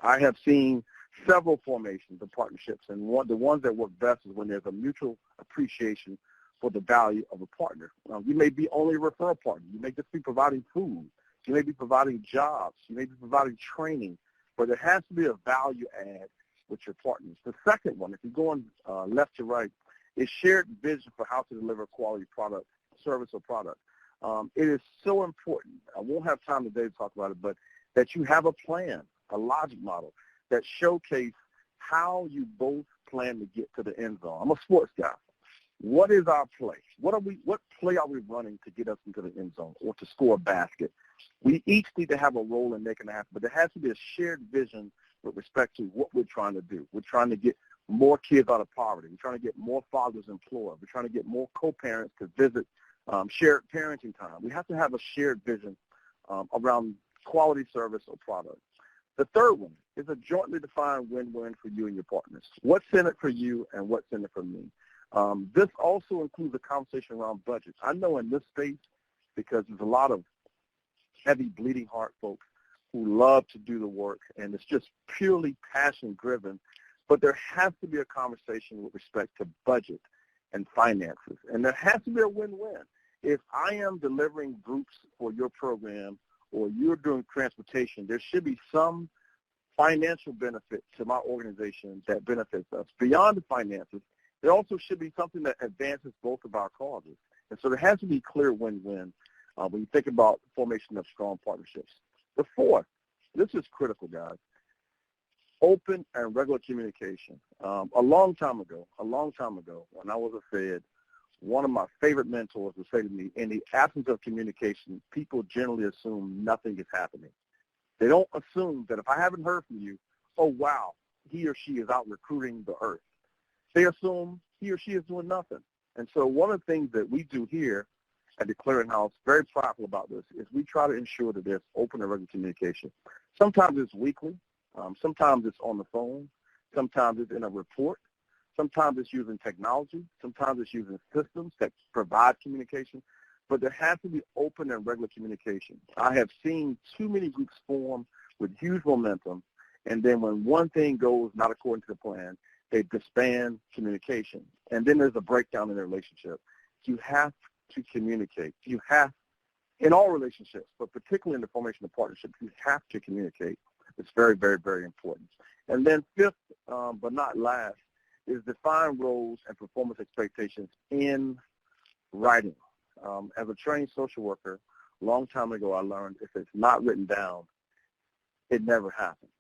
I have seen several formations of partnerships, and the ones that work best is when there's a mutual appreciation for the value of a partner. You may be only a referral partner. You may just be providing food. You may be providing jobs. You may be providing training. But there has to be a value add with your partners. The second one, if you're going left to right, is shared vision for how to deliver quality product, service, or product. It is so important. I won't have time today to talk about it, but that you have a plan, a logic model that showcase how you both plan to get to the end zone. I'm a sports guy. What is our play? What play are we running to get us into the end zone or to score a basket? We each need to have a role in making that happen, but there has to be a shared vision with respect to what we're trying to do. We're trying to get more kids out of poverty. We're trying to get more fathers employed. We're trying to get more co-parents to visit shared parenting time. We have to have a shared vision around quality service or product. The third one is a jointly defined win-win for you and your partners. What's in it for you and what's in it for me? This also includes a conversation around budget. I know in this space, because there's a lot of heavy bleeding heart folks who love to do the work, and it's just purely passion-driven, but there has to be a conversation with respect to budget and finances, and there has to be a win-win. If I am delivering groups for your program or you're doing transportation, there should be some financial benefit to my organization that benefits us. Beyond the finances, there also should be something that advances both of our causes. And so there has to be clear win-win when you think about the formation of strong partnerships. The fourth, this is critical, guys, open and regular communication. A long time ago, when I was a Fed, one of my favorite mentors would say to me, in the absence of communication, people generally assume nothing is happening. They don't assume that if I haven't heard from you, oh, wow, he or she is out recruiting the earth. They assume he or she is doing nothing. And so one of the things that we do here at the Clearinghouse, very prideful about this, is we try to ensure that there's open and regular communication. Sometimes it's weekly. Sometimes it's on the phone. Sometimes it's in a report. Sometimes it's using technology. Sometimes it's using systems that provide communication. But there has to be open and regular communication. I have seen too many groups form with huge momentum, and then when one thing goes not according to the plan, they disband communication. And then there's a breakdown in the relationship. You have to communicate. You have, in all relationships, but particularly in the formation of partnerships, you have to communicate. It's very, very, very important. And then fifth, but not last, is define roles and performance expectations in writing. As a trained social worker, a long time ago I learned if it's not written down, it never happens.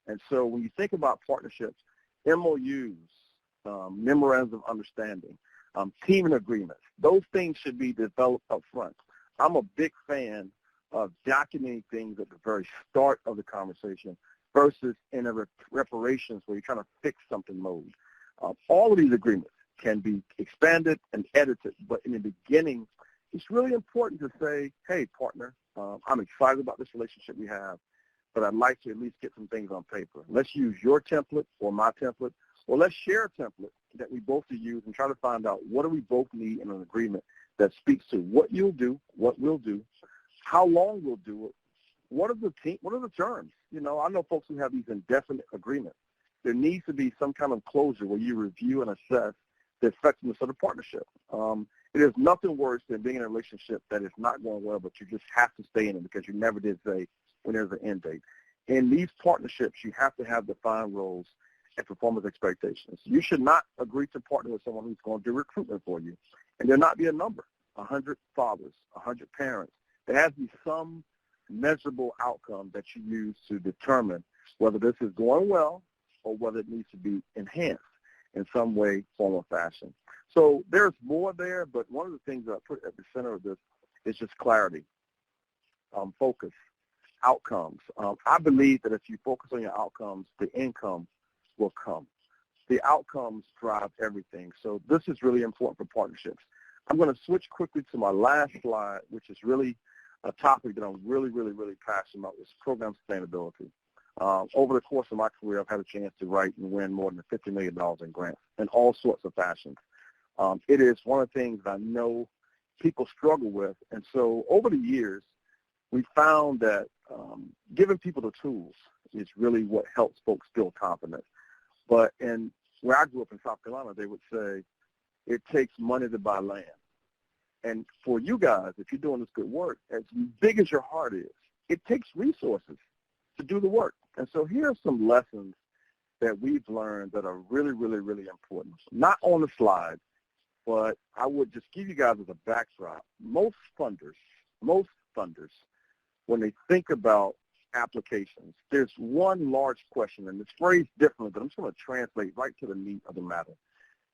And so when you think about partnerships, MOUs, memorandums of understanding, teaming agreements, those things should be developed up front. I'm a big fan of documenting things at the very start of the conversation versus in a reparations where you're trying to fix something mode. All of these agreements can be expanded and edited, but in the beginning, it's really important to say, hey, partner, I'm excited about this relationship we have, but I'd like to at least get some things on paper. Let's use your template or my template, or let's share a template that we both use and try to find out what do we both need in an agreement that speaks to what you'll do, what we'll do, how long we'll do it, what are the terms? You know, I know folks who have these indefinite agreements. There needs to be some kind of closure where you review and assess the effectiveness of the partnership. It is nothing worse than being in a relationship that is not going well, but you just have to stay in it because you never did say when there's an end date. In these partnerships, you have to have defined roles and performance expectations. You should not agree to partner with someone who's going to do recruitment for you, and there not be a number, 100 fathers, 100 parents. There has to be some measurable outcome that you use to determine whether this is going well or whether it needs to be enhanced in some way, form, or fashion. So there's more there, but one of the things that I put at the center of this is just clarity, focus, outcomes. I believe that if you focus on your outcomes, the income will come. The outcomes drive everything. So this is really important for partnerships. I'm going to switch quickly to my last slide, which is really a topic that I'm really, really, really passionate about, is program sustainability. Over the course of my career, I've had a chance to write and win more than $50 million in grants in all sorts of fashions. It is one of the things that I know people struggle with. And so over the years, we found that giving people the tools is really what helps folks build confidence. But where I grew up in South Carolina, they would say, it takes money to buy land. And for you guys, if you're doing this good work, as big as your heart is, it takes resources to do the work. And so here are some lessons that we've learned that are really, really, really important. Not on the slide, but I would just give you guys as a backdrop. Most funders, when they think about applications, there's one large question, and it's phrased differently, but I'm just going to translate right to the meat of the matter.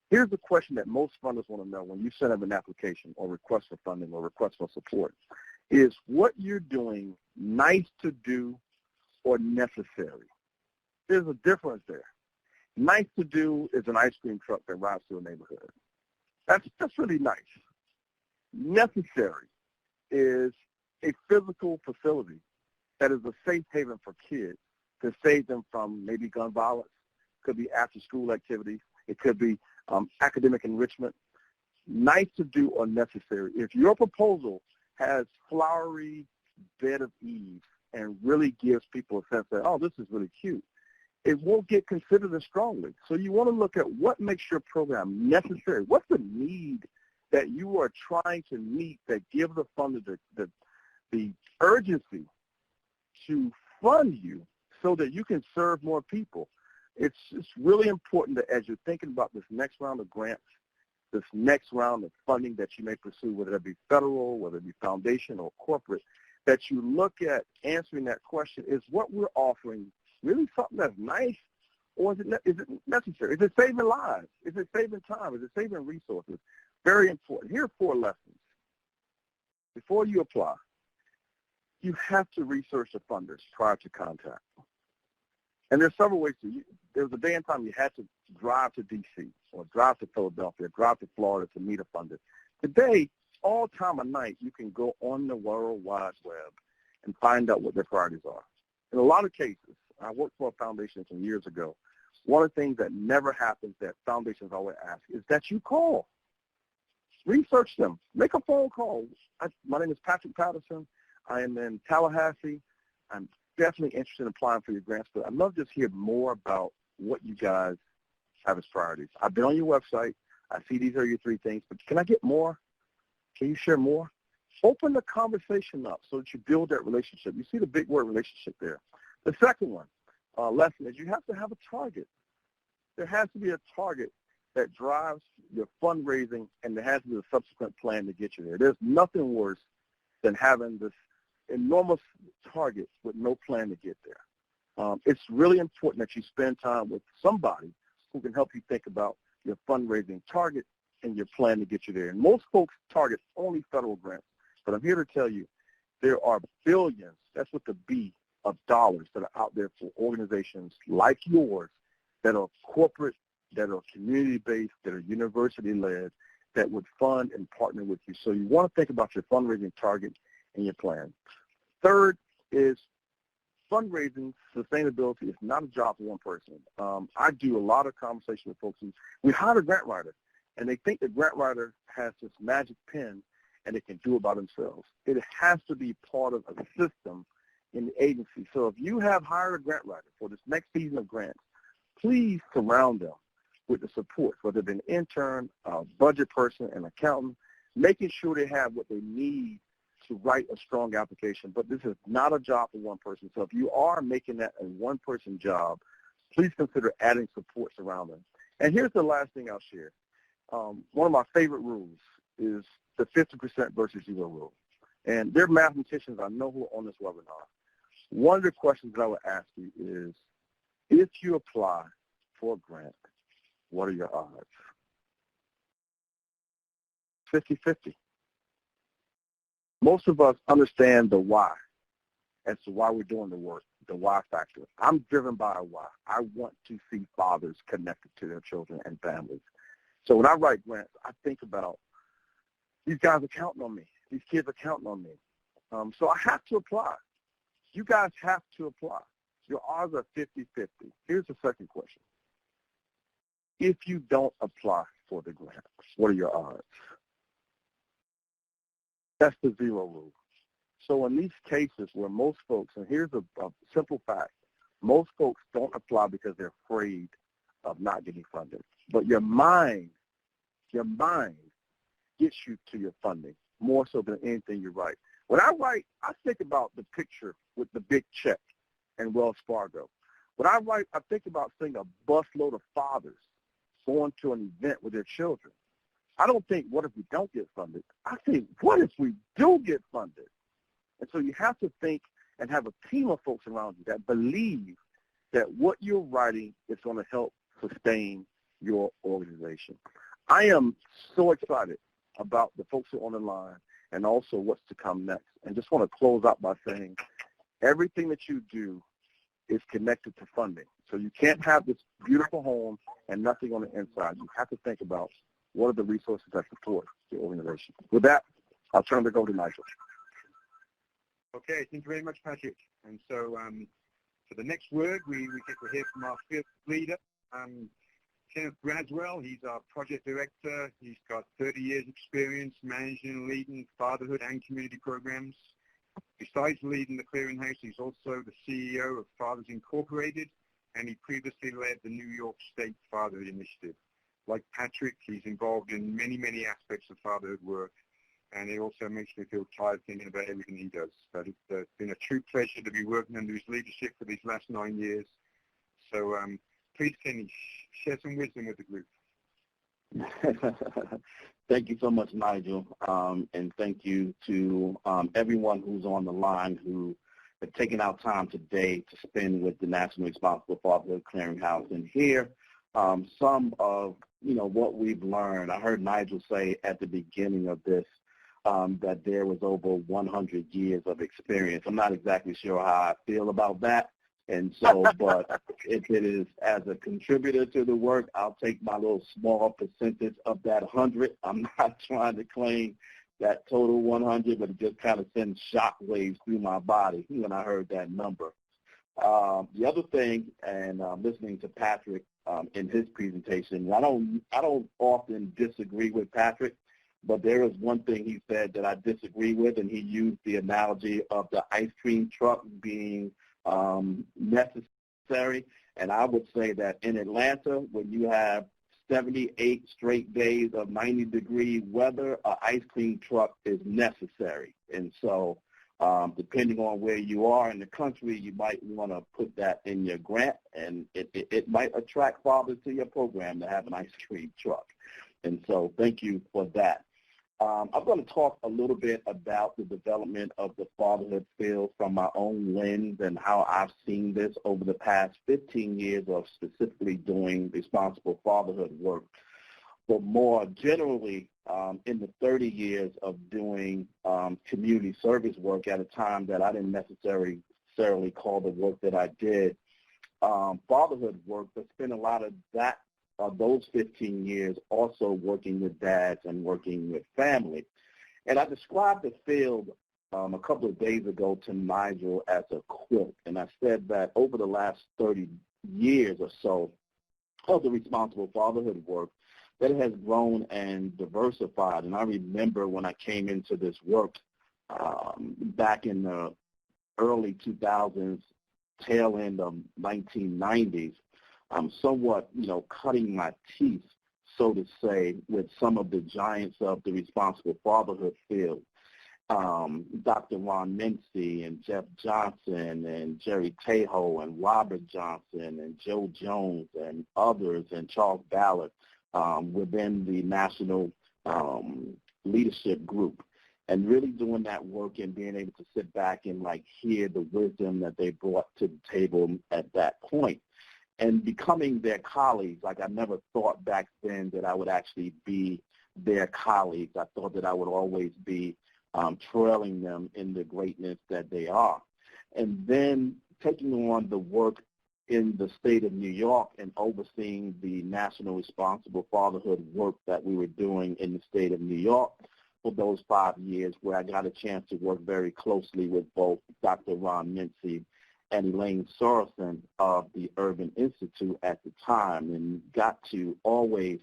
Here's the question that most funders want to know when you send them an application or request for funding or request for support, is what you're doing nice to do or necessary? There's a difference there. Nice to do is an ice cream truck that rides through a neighborhood. That's really nice. Necessary is a physical facility that is a safe haven for kids to save them from maybe gun violence. It could be after-school activities. It could be academic enrichment, nice to do or necessary. If your proposal has flowery bed of ease and really gives people a sense that, oh, this is really cute, it won't get considered as strongly. So you want to look at what makes your program necessary. What's the need that you are trying to meet that gives the funder the urgency to fund you so that you can serve more people. It's really important that as you're thinking about this next round of grants, this next round of funding that you may pursue, whether it be federal, whether it be foundation or corporate, that you look at answering that question, is what we're offering really something that's nice, or is it necessary? Is it saving lives? Is it saving time? Is it saving resources? Very important. Here are 4 lessons. Before you apply, you have to research the funders prior to contact. And there's several ways to. There was a day and time you had to drive to D.C. or drive to Philadelphia, drive to Florida to meet a funder. Today, all time of night, you can go on the World Wide Web and find out what their priorities are. In a lot of cases, I worked for a foundation some years ago. One of the things that never happens that foundations always ask is that you call. Research them. Make a phone call. My name is Patterson. I am in Tallahassee. I'm definitely interested in applying for your grants, but I'd love to just hear more about what you guys have as priorities. I've been on your website. I see these are your 3 things, but can I get more? Can you share more? Open the conversation up so that you build that relationship. You see the big word relationship there. The second one, lesson is you have to have a target. There has to be a target that drives your fundraising, and there has to be a subsequent plan to get you there. There's nothing worse than having this enormous target with no plan to get there. It's really important that you spend time with somebody who can help you think about your fundraising target and your plan to get you there. And most folks target only federal grants, but I'm here to tell you there are billions, that's with the B, of dollars that are out there for organizations like yours that are corporate, that are community-based, that are university-led, that would fund and partner with you. So you want to think about your fundraising target and your plan. Third is fundraising sustainability is not a job for one person. I do a lot of conversation with folks who we hire a grant writer, and they think the grant writer has this magic pen and they can do it by themselves. It has to be part of a system in the agency. So if you have hired a grant writer for this next season of grants, please surround them with the support, whether it's an intern, a budget person, an accountant, making sure they have what they need to write a strong application. But this is not a job for one person. So if you are making that a one-person job, please consider adding supports around them. And here's the last thing I'll share. One of my favorite rules is the 50% versus 0 rule. And there are mathematicians I know who are on this webinar. One of the questions that I would ask you is, if you apply for a grant, what are your odds? 50-50. Most of us understand the why as to why we're doing the work, the why factor. I'm driven by a why. I want to see fathers connected to their children and families. So when I write grants, I think about these guys are counting on me. These kids are counting on me. So I have to apply. You guys have to apply. Your odds are 50-50. Here's the second question. If you don't apply for the grant, what are your odds? That's the 0 rule. So in these cases where most folks, and here's a simple fact, most folks don't apply because they're afraid of not getting funded. But your mind gets you to your funding more so than anything you write. When I write, I think about the picture with the big check and Wells Fargo. When I write, I think about seeing a busload of fathers going to an event with their children. I don't think, what if we don't get funded? I think, what if we do get funded? And so you have to think and have a team of folks around you that believe that what you're writing is going to help sustain your organization. I am so excited about the folks who are on the line and also what's to come next. And just want to close out by saying everything that you do is connected to funding. So you can't have this beautiful home and nothing on the inside. You have to think about what are the resources that support your organization. With that, I'll turn it over to Nigel. Okay, thank you very much, Patrick. And so for the next word, we get to hear from our field leader, Kenneth Braswell, he's our project director. He's got 30 years experience managing and leading fatherhood and community programs. Besides leading the Clearinghouse, he's also the CEO of Fathers Incorporated, and he previously led the New York State Fatherhood Initiative. Like Patrick, he's involved in many, many aspects of fatherhood work, and it also makes me feel tired thinking about everything he does. But it's been a true pleasure to be working under his leadership for these last 9 years. So please, Kenny, share some wisdom with the group. Thank you so much, Nigel, and thank you to everyone who's on the line who have taken out time today to spend with the National Responsible Fatherhood Clearinghouse and hear some of what we've learned. I heard Nigel say at the beginning of this that there was over 100 years of experience. I'm not exactly sure how I feel about that. And so, but if it is as a contributor to the work, I'll take my little small percentage of that 100. I'm not trying to claim that total 100, but it just kind of sends shock waves through my body when I heard that number. The other thing, and listening to Patrick in his presentation, I don't often disagree with Patrick, but there is one thing he said that I disagree with, and he used the analogy of the ice cream truck being necessary. And I would say that in Atlanta, when you have 78 straight days of 90-degree weather, an ice cream truck is necessary. And so depending on where you are in the country, you might want to put that in your grant, and it might attract fathers to your program to have an ice cream truck. And so thank you for that. I'm going to talk a little bit about the development of the fatherhood field from my own lens and how I've seen this over the past 15 years of specifically doing responsible fatherhood work. But more generally, in the 30 years of doing community service work at a time that I didn't necessarily call the work that I did fatherhood work, but spent a lot of those 15 years also working with dads and working with family. And I described the field a couple of days ago to Nigel as a quilt. And I said that over the last 30 years or so of the responsible fatherhood work, that it has grown and diversified. And I remember when I came into this work back in the early 2000s, tail end of 1990s, somewhat, cutting my teeth, so to say, with some of the giants of the responsible fatherhood field. Dr. Ron Mincy and Jeff Johnson and Jerry Tejo and Robert Johnson and Joe Jones and others and Charles Ballard within the national leadership group. And really doing that work and being able to sit back and hear the wisdom that they brought to the table at that point. And becoming their colleagues, I never thought back then that I would actually be their colleagues. I thought that I would always be trailing them in the greatness that they are. And then taking on the work in the state of New York and overseeing the National Responsible Fatherhood work that we were doing in the state of New York for those 5 years, where I got a chance to work very closely with both Dr. Ron Mincy and Elaine Sorensen of the Urban Institute at the time, and got to always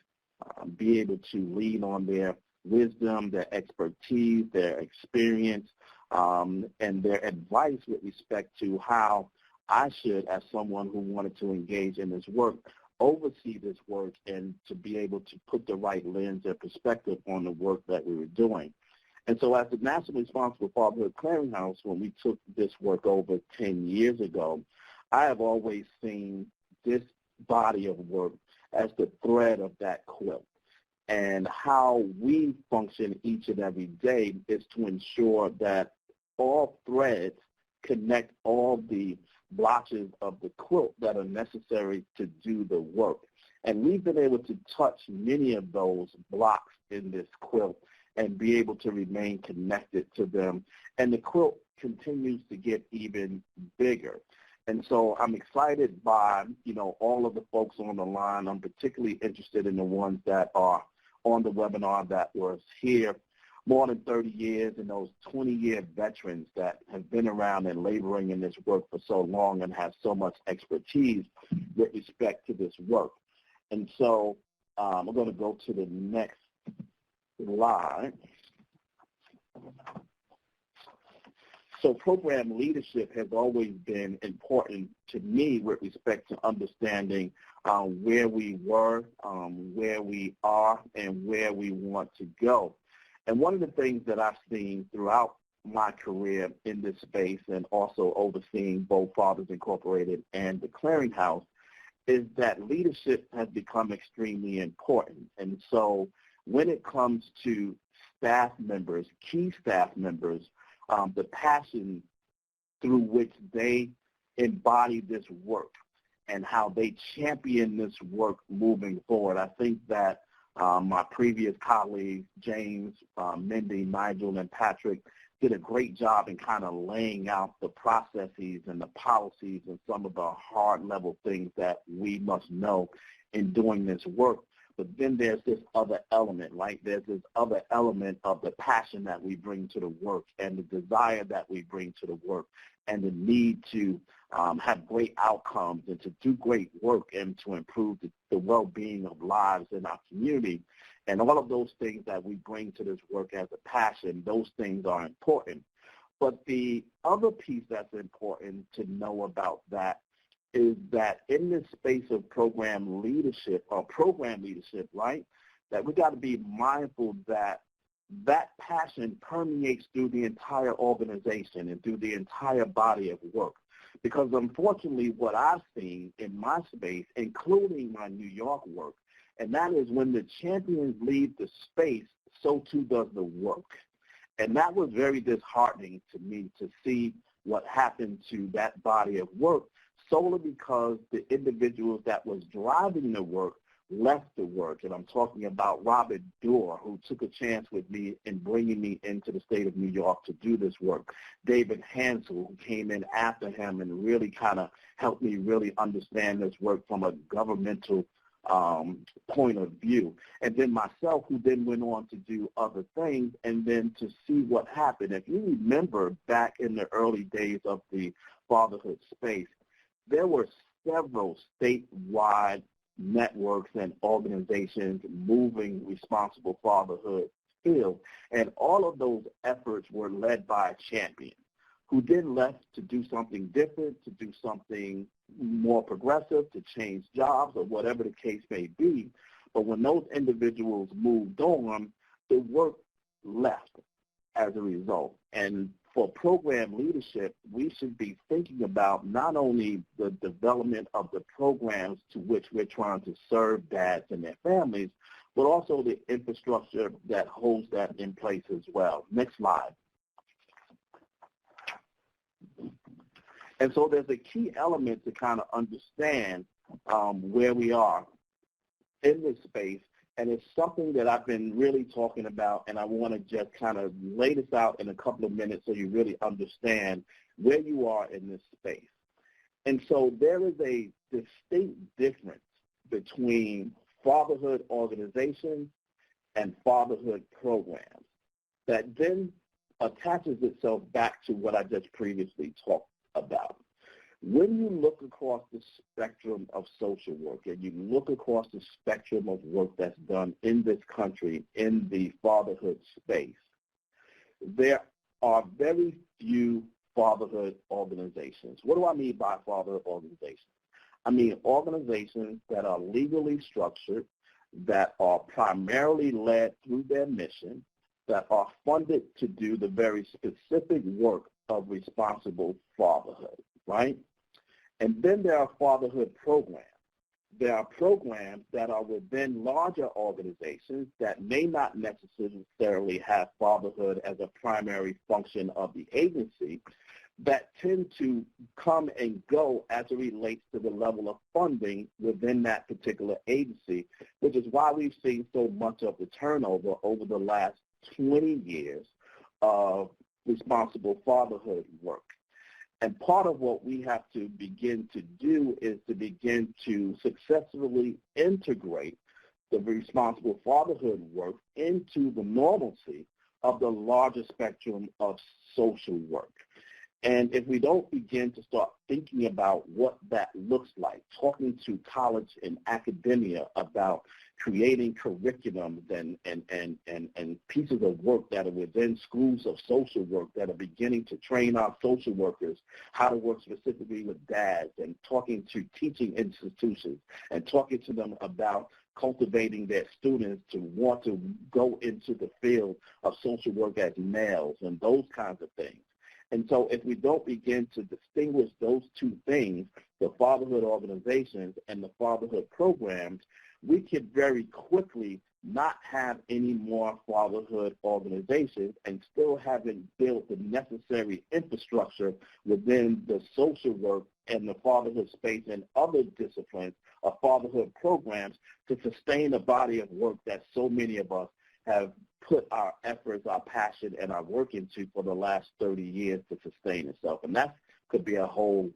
be able to lean on their wisdom, their expertise, their experience, and their advice with respect to how I should, as someone who wanted to engage in this work, oversee this work and to be able to put the right lens and perspective on the work that we were doing. And so as the National Responsible Fatherhood Clearinghouse, when we took this work over 10 years ago, I have always seen this body of work as the thread of that quilt. And how we function each and every day is to ensure that all threads connect all the blotches of the quilt that are necessary to do the work. And we've been able to touch many of those blocks in this quilt and be able to remain connected to them. And the quilt continues to get even bigger. And so I'm excited by, all of the folks on the line. I'm particularly interested in the ones that are on the webinar that was here more than 30 years, and those 20-year veterans that have been around and laboring in this work for so long and have so much expertise with respect to this work. And so I'm going to go to the next slide. So program leadership has always been important to me with respect to understanding where we were, where we are, and where we want to go. And one of the things that I've seen throughout my career in this space and also overseeing both Fathers Incorporated and the Clearinghouse is that leadership has become extremely important. And so when it comes to staff members, key staff members, the passion through which they embody this work and how they champion this work moving forward. I think that my previous colleagues, James, Mindy, Nigel, and Patrick, did a great job in kind of laying out the processes and the policies and some of the hard-level things that we must know in doing this work. But then there's this other element, right? There's this other element of the passion that we bring to the work and the desire that we bring to the work and the need to have great outcomes and to do great work and to improve the well-being of lives in our community. And all of those things that we bring to this work as a passion, those things are important. But the other piece that's important to know about that is that in this space of program leadership, right, that we got to be mindful that that passion permeates through the entire organization and through the entire body of work. Because unfortunately, what I've seen in my space, including my New York work, and that is when the champions leave the space, so too does the work. And that was very disheartening to me to see what happened to that body of work solely because the individuals that was driving the work left the work. And I'm talking about Robert Doerr, who took a chance with me in bringing me into the state of New York to do this work. David Hansel, who came in after him and really kind of helped me really understand this work from a governmental point of view. And then myself, who then went on to do other things and then to see what happened. If you remember back in the early days of the fatherhood space, there were several statewide networks and organizations moving responsible fatherhood field. And all of those efforts were led by a champion who then left to do something different, to do something more progressive, to change jobs or whatever the case may be. But when those individuals moved on, the work left as a result. And for program leadership, we should be thinking about not only the development of the programs to which we're trying to serve dads and their families, but also the infrastructure that holds that in place as well. Next slide. And so there's a key element to kind of understand where we are in this space, and it's something that I've been really talking about, and I want to just kind of lay this out in a couple of minutes so you really understand where you are in this space. And so there is a distinct difference between fatherhood organizations and fatherhood programs that then attaches itself back to what I just previously talked about. When you look across the spectrum of social work and you look across the spectrum of work that's done in this country in the fatherhood space, there are very few fatherhood organizations. What do I mean by fatherhood organizations? I mean organizations that are legally structured, that are primarily led through their mission, that are funded to do the very specific work of responsible fatherhood, right? And then there are fatherhood programs. There are programs that are within larger organizations that may not necessarily have fatherhood as a primary function of the agency, that tend to come and go as it relates to the level of funding within that particular agency, which is why we've seen so much of the turnover over the last 20 years of responsible fatherhood work. And part of what we have to begin to do is to begin to successfully integrate the responsible fatherhood work into the normalcy of the larger spectrum of social work. And if we don't begin to start thinking about what that looks like, talking to college and academia about creating curriculums and pieces of work that are within schools of social work that are beginning to train our social workers how to work specifically with dads, and talking to teaching institutions and talking to them about cultivating their students to want to go into the field of social work as males and those kinds of things. And so if we don't begin to distinguish those two things, the fatherhood organizations and the fatherhood programs, we could very quickly not have any more fatherhood organizations and still haven't built the necessary infrastructure within the social work and the fatherhood space and other disciplines of fatherhood programs to sustain a body of work that so many of us have put our efforts, our passion, and our work into for the last 30 years to sustain itself. And that could be a whole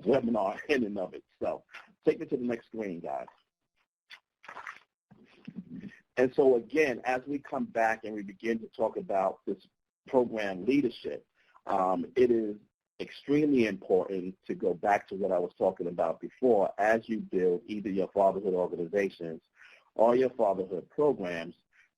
webinar in and of itself. Take me to the next screen, guys. And so again, as we come back and we begin to talk about this program leadership, it is extremely important to go back to what I was talking about before as you build either your fatherhood organizations or your fatherhood programs,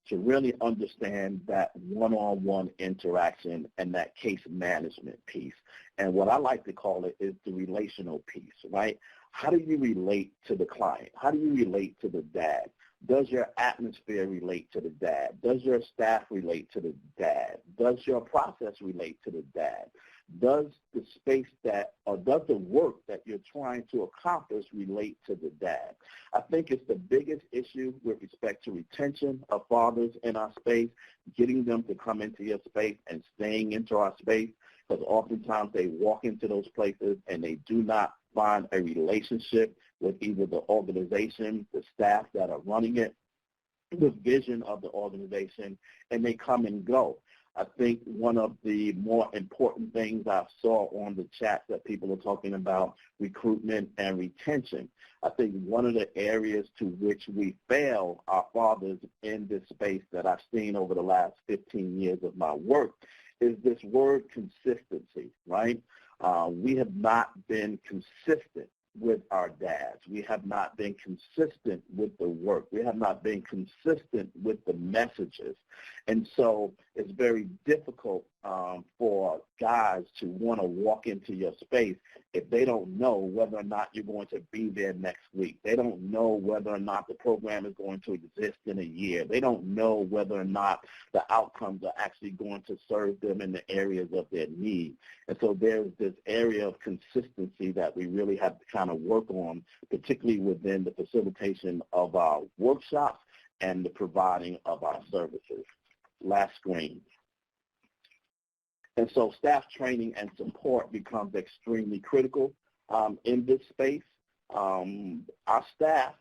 to really understand that one-on-one interaction and that case management piece. And what I like to call it is the relational piece, right? How do you relate to the client? How do you relate to the dad? Does your atmosphere relate to the dad? Does your staff relate to the dad? Does your process relate to the dad? Does the space that, or does the work that you're trying to accomplish relate to the dad? I think it's the biggest issue with respect to retention of fathers in our space, getting them to come into your space and staying into our space, because oftentimes they walk into those places and they do not find a relationship with either the organization, the staff that are running it, the vision of the organization, and they come and go. I think one of the more important things I saw on the chat that people are talking about, recruitment and retention. I think one of the areas to which we fail our fathers in this space that I've seen over the last 15 years of my work is this word consistency, right? We have not been consistent with our dads. We have not been consistent with the work. We have not been consistent with the messages. And so it's very difficult for guys to want to walk into your space if they don't know whether or not you're going to be there next week. They don't know whether or not the program is going to exist in a year. They don't know whether or not the outcomes are actually going to serve them in the areas of their need. And so there's this area of consistency that we really have to kind of work on, particularly within the facilitation of our workshops and the providing of our services. Last screen. And so staff training and support becomes extremely critical in this space. Our staff,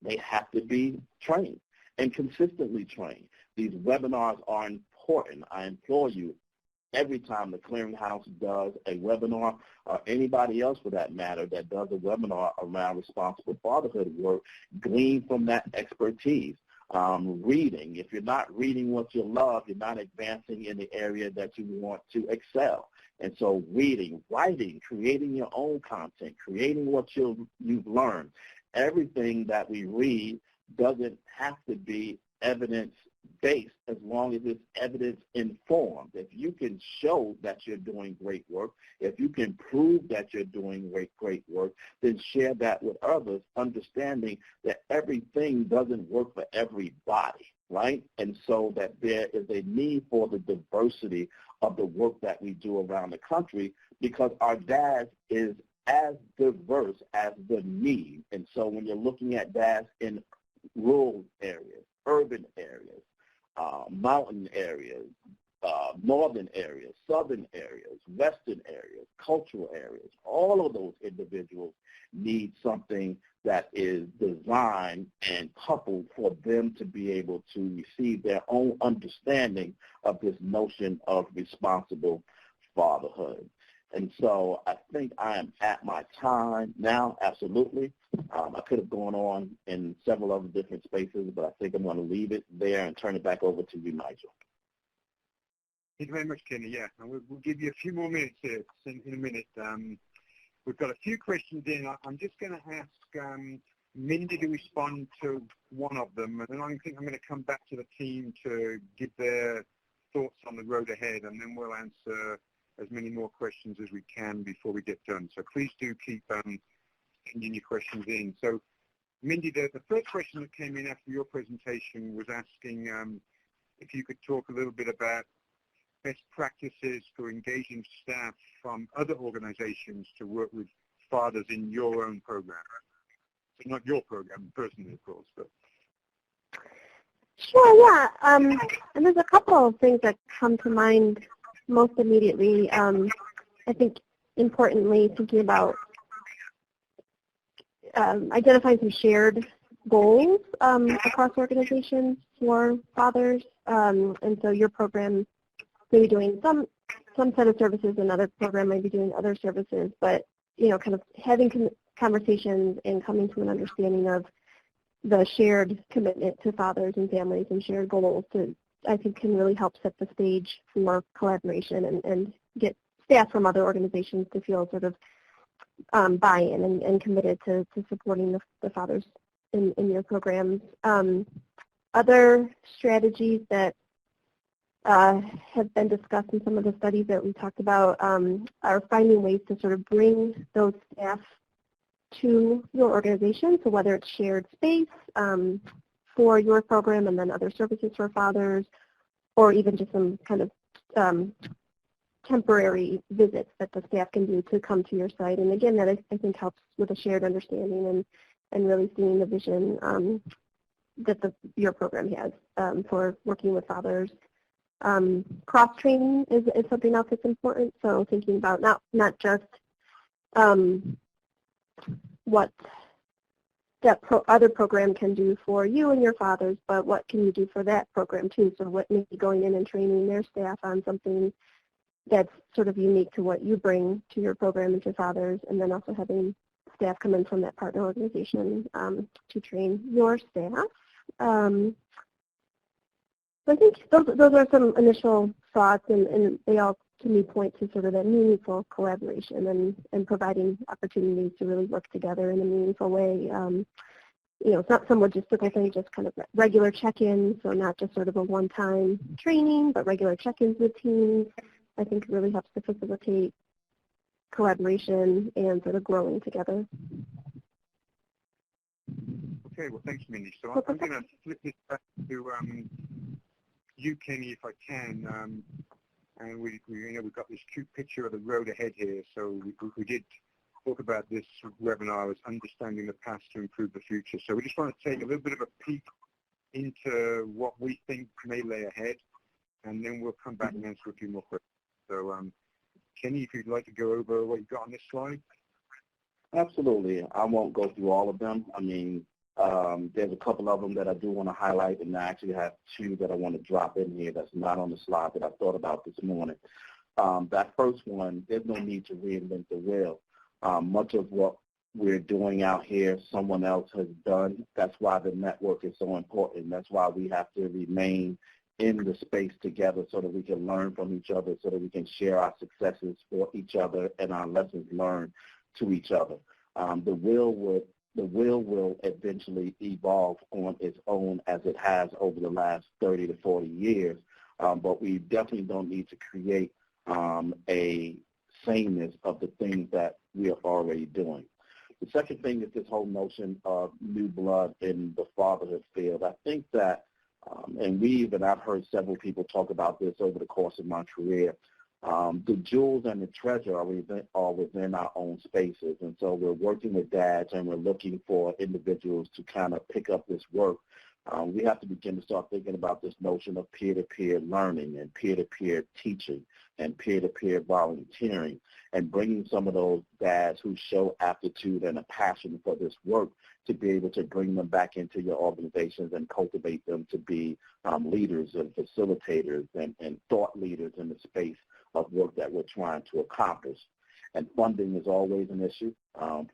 they have to be trained and consistently trained. These webinars are important. I implore you, every time the Clearinghouse does a webinar, or anybody else for that matter that does a webinar around responsible fatherhood work, glean from that expertise. Reading. If you're not reading what you love, you're not advancing in the area that you want to excel. And so reading, writing, creating your own content, creating what you've learned. Everything that we read doesn't have to be evidence-based as long as it's evidence-informed. If you can show that you're doing great work, if you can prove that you're doing great work, then share that with others, understanding that everything doesn't work for everybody, right? And so that there is a need for the diversity of the work that we do around the country, because our dads is as diverse as the need. And so when you're looking at dads in rural areas, urban areas, mountain areas, northern areas, southern areas, western areas, cultural areas, all of those individuals need something that is designed and coupled for them to be able to receive their own understanding of this notion of responsible fatherhood. And so I think I am at my time now, absolutely. I could have gone on in several other different spaces, but I think I'm going to leave it there and turn it back over to you, Nigel. Thank you very much, Kenny. Yeah, and we'll give you a few more minutes here in a minute. We've got a few questions in. I'm just going to ask Mindy to respond to one of them, and then I think I'm going to come back to the team to give their thoughts on the road ahead, and then we'll answer as many more questions as we can before we get done. So please do keep sending your questions in. So Mindy, the first question that came in after your presentation was asking if you could talk a little bit about best practices for engaging staff from other organizations to work with fathers in your own program. So not your program personally, of course, but. Sure, yeah. And there's a couple of things that come to mind most immediately. I think importantly thinking about identifying some shared goals across organizations for fathers. And so your program may be doing some set of services, another program might be doing other services, but kind of having conversations and coming to an understanding of the shared commitment to fathers and families and shared goals I think can really help set the stage for collaboration and get staff from other organizations to feel sort of buy-in and committed to supporting the fathers in your programs. Other strategies that have been discussed in some of the studies that we talked about are finding ways to sort of bring those staff to your organization, so whether it's shared space for your program and then other services for fathers, or even just some kind of temporary visits that the staff can do to come to your site. And again, that I think helps with a shared understanding and really seeing the vision that your program has for working with fathers. Cross-training is something else that's important, so thinking about not just what that other program can do for you and your fathers, but what can you do for that program too? So what may be going in and training their staff on something that's sort of unique to what you bring to your program and to fathers, and then also having staff come in from that partner organization to train your staff. So I think those are some initial thoughts, and they all, to me, point to sort of that meaningful collaboration and providing opportunities to really work together in a meaningful way. It's not some logistical thing, just kind of regular check-ins, so not just sort of a one-time training, but regular check-ins with teams. I think it really helps to facilitate collaboration and sort of growing together. Okay, well, thanks, Mindy. So I'm going to flip this back to you, Kenny, if I can. And we've got this cute picture of the road ahead here. So we did talk about this webinar as understanding the past to improve the future. So we just want to take a little bit of a peek into what we think may lay ahead, and then we'll come back and answer a few more questions. So Kenny, if you'd like to go over what you've got on this slide. Absolutely. I won't go through all of them. I mean, there's a couple of them that I do want to highlight, and I actually have two that I want to drop in here that's not on the slide that I thought about this morning. That first one, there's no need to reinvent the wheel. Much of what we're doing out here, someone else has done. That's why the network is so important. That's why we have to remain in the space together so that we can learn from each other, so that we can share our successes for each other and our lessons learned to each other. The wheel will eventually evolve on its own as it has over the last 30 to 40 years, but we definitely don't need to create a sameness of the things that we are already doing. The second thing is this whole notion of new blood in the fatherhood field. I think that, and I've heard several people talk about this over the course of my career, the jewels and the treasure are within our own spaces. And so we're working with dads and we're looking for individuals to kind of pick up this work. We have to begin to start thinking about this notion of peer-to-peer learning and peer-to-peer teaching and peer-to-peer volunteering, and bringing some of those dads who show aptitude and a passion for this work to be able to bring them back into your organizations and cultivate them to be leaders and facilitators and thought leaders in the space of work that we're trying to accomplish. And funding is always an issue.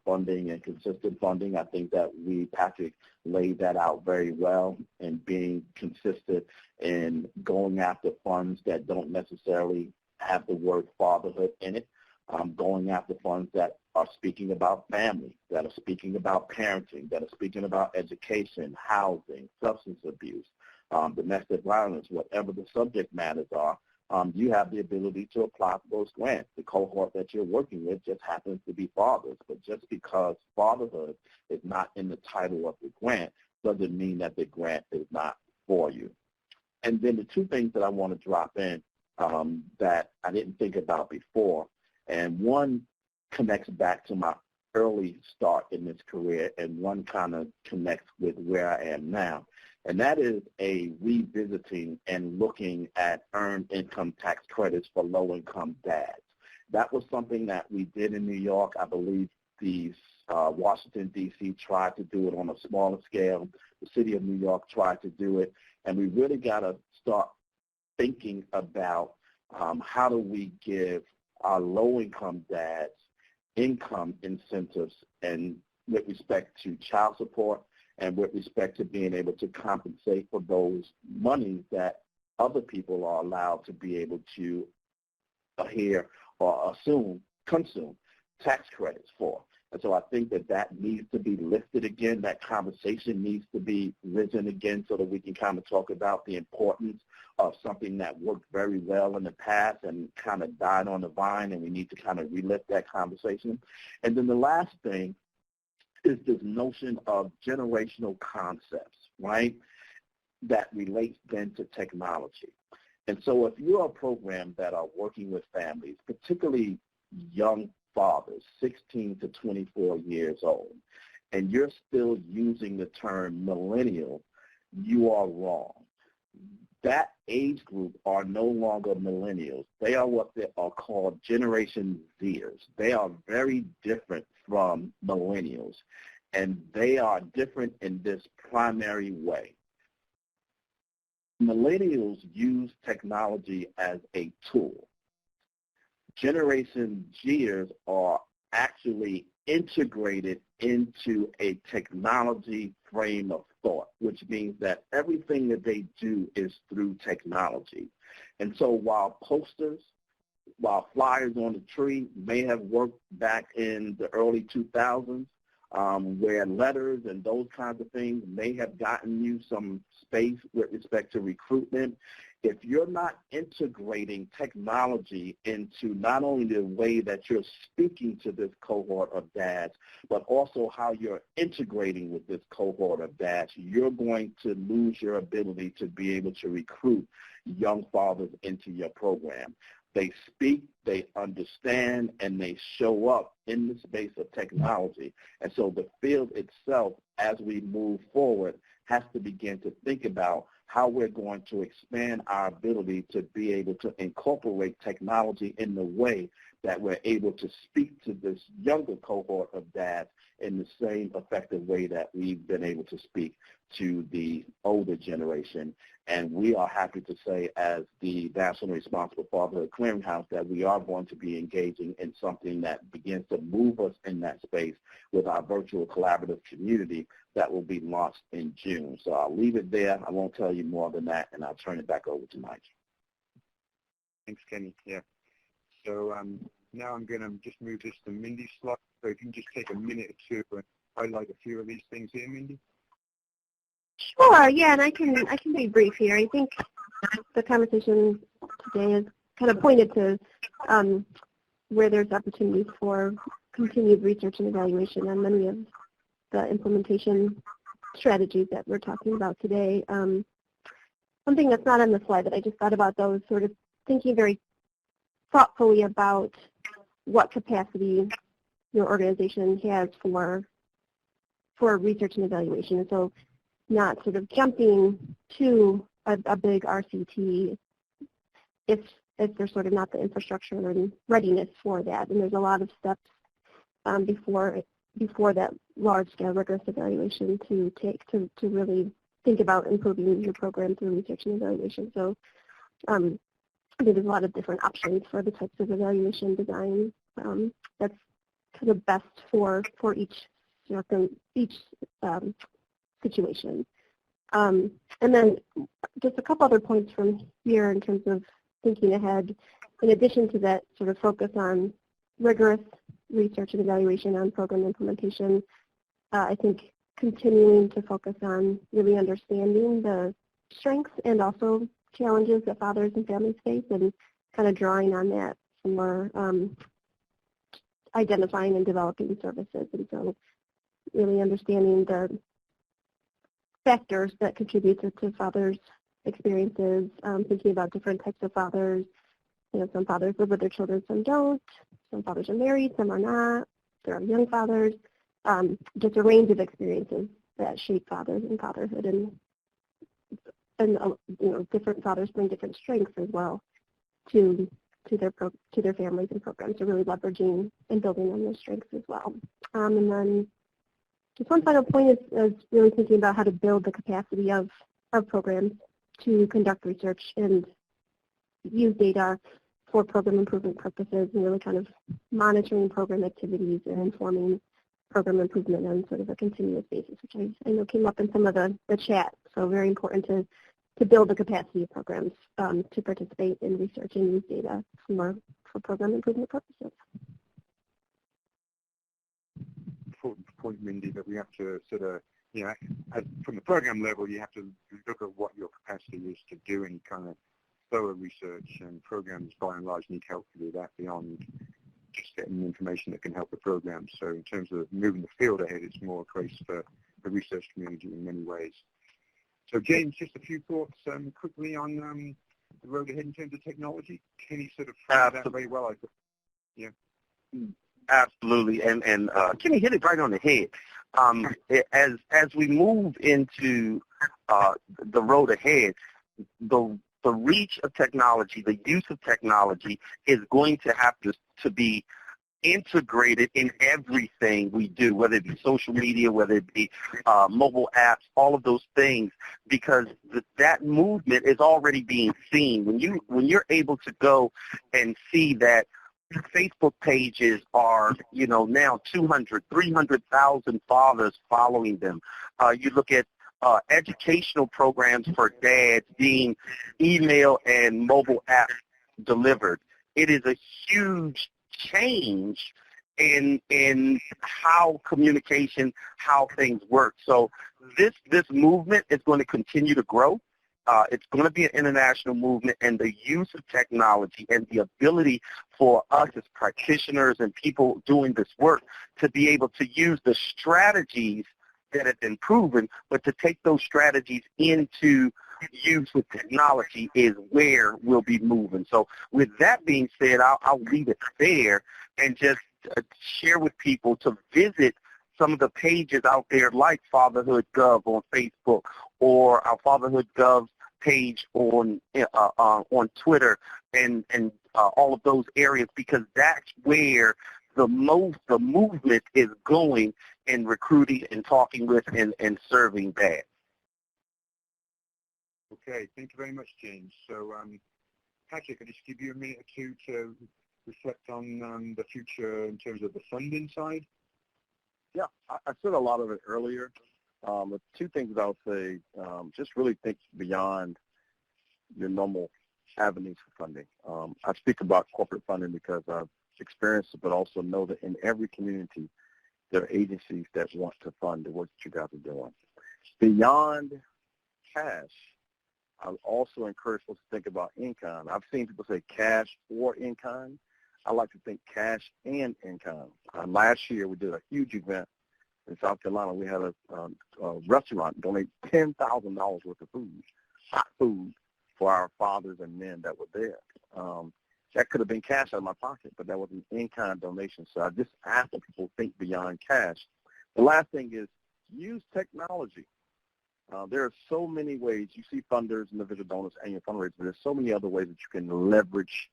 Funding and consistent funding, I think that Patrick, laid that out very well, and being consistent in going after funds that don't necessarily have the word fatherhood in it, going after funds that are speaking about family, that are speaking about parenting, that are speaking about education, housing, substance abuse, domestic violence, whatever the subject matters are. You have the ability to apply for those grants. The cohort that you're working with just happens to be fathers, but just because fatherhood is not in the title of the grant doesn't mean that the grant is not for you. And then the two things that I want to drop in that I didn't think about before, and one connects back to my early start in this career, and one kind of connects with where I am now. And that is a revisiting and looking at earned income tax credits for low-income dads. That was something that we did in New York. I believe the Washington, D.C. tried to do it on a smaller scale. The city of New York tried to do it. And we really got to start thinking about how do we give our low-income dads income incentives, and with respect to child support, and with respect to being able to compensate for those monies that other people are allowed to be able to adhere or consume tax credits for. And so I think that that needs to be lifted again. That conversation needs to be risen again so that we can kind of talk about the importance of something that worked very well in the past and kind of died on the vine, and we need to kind of relift that conversation. And then the last thing is this notion of generational concepts, right, that relates then to technology. And so if you're a program that are working with families, particularly young fathers, 16 to 24 years old, and you're still using the term millennial, you are wrong. That age group are no longer millennials. They are what they are called Generation Zers. They are very different from millennials, and they are different in this primary way. Millennials use technology as a tool. Generation Zers are actually integrated into a technology frame of thought, which means that everything that they do is through technology. And so while posters, while flyers on the tree may have worked back in the early 2000s, where letters and those kinds of things may have gotten you some space with respect to recruitment, if you're not integrating technology into not only the way that you're speaking to this cohort of dads, but also how you're integrating with this cohort of dads, you're going to lose your ability to be able to recruit young fathers into your program. They speak, they understand, and they show up in the space of technology. And so the field itself, as we move forward, has to begin to think about how we're going to expand our ability to be able to incorporate technology in the way that we're able to speak to this younger cohort of dads in the same effective way that we've been able to speak to the older generation. And we are happy to say, as the National Responsible Fatherhood Clearinghouse, that we are going to be engaging in something that begins to move us in that space with our virtual collaborative community that will be launched in June. So I'll leave it there. I won't tell you more than that, and I'll turn it back over to Mike. Thanks, Kenny. Yeah. So now I'm going to just move this to Mindy's slide. So if you can just take a minute or two and highlight a few of these things here, Mindy. Sure, yeah, and I can be brief here. I think the conversation today is kind of pointed to where there's opportunities for continued research and evaluation on many of the implementation strategies that we're talking about today. Something that's not on the slide that I just thought about, though, is sort of thinking very thoughtfully about what capacity your organization has for research and evaluation. And so not sort of jumping to a big RCT if there's sort of not the infrastructure and readiness for that. And there's a lot of steps before that large-scale rigorous evaluation to take to really think about improving your program through research and evaluation. So I think there's a lot of different options for the types of evaluation design that's kind of best for each each situation. And then just a couple other points from here in terms of thinking ahead. In addition to that sort of focus on rigorous research and evaluation on program implementation, I think continuing to focus on really understanding the strengths and also challenges that fathers and families face, and kind of drawing on that for identifying and developing services. And so really understanding the factors that contribute to fathers' experiences, thinking about different types of fathers. Some fathers live with their children, some don't. Some fathers are married, some are not. There are young fathers. Just a range of experiences that shape fathers and fatherhood, and different fathers bring different strengths as well to their families and programs. So really leveraging and building on those strengths as well. And then just one final point is really thinking about how to build the capacity of programs to conduct research and use data for program improvement purposes, and really kind of monitoring program activities and informing program improvement on sort of a continuous basis, which I know came up in some of the chat. So very important to build the capacity of programs to participate in research and use data for program improvement purposes. Important point, Mindy, that we have to sort of, from the program level, you have to look at what your capacity is to do any kind of thorough research, and programs by and large need help to do that beyond just getting the information that can help the program. So in terms of moving the field ahead, it's more a case for the research community in many ways. So James, just a few thoughts quickly on the road ahead in terms of technology. Kenny sort of framed that very well, I thought. Yeah. Absolutely, and Kenny hit it right on the head. As we move into the road ahead, the reach of technology, the use of technology is going to have to be integrated in everything we do, whether it be social media, whether it be mobile apps, all of those things, because that movement is already being seen. When you're able to go and see that Facebook pages are, now 200, 300,000 fathers following them. You look at educational programs for dads being email and mobile app delivered. It is a huge change in how communication, how things work. So this movement is going to continue to grow. It's going to be an international movement, and the use of technology and the ability for us as practitioners and people doing this work to be able to use the strategies that have been proven, but to take those strategies into use with technology is where we'll be moving. So with that being said, I'll leave it there and just share with people to visit some of the pages out there like Fatherhood Gov on Facebook, or our Fatherhood Gov page on Twitter, and all of those areas, because that's where the movement is going in recruiting and talking with and serving dads. Okay, thank you very much, James. So, Patrick, I'll just give you a minute or two to reflect on the future in terms of the funding side. Yeah, I said a lot of it earlier. But two things I would say, just really think beyond your normal avenues for funding. I speak about corporate funding because I've experienced it, but also know that in every community, there are agencies that want to fund the work that you guys are doing. Beyond cash, I would also encourage folks to think about in-kind. I've seen people say cash or in-kind. I like to think cash and in-kind. Last year, we did a huge event in South Carolina. We had a restaurant donate $10,000 worth of food, hot food, for our fathers and men that were there. That could have been cash out of my pocket, but that was an in-kind donation. So I just ask that people think beyond cash. The last thing is use technology. There are so many ways. You see funders, individual donors, and your fundraisers. There's so many other ways that you can leverage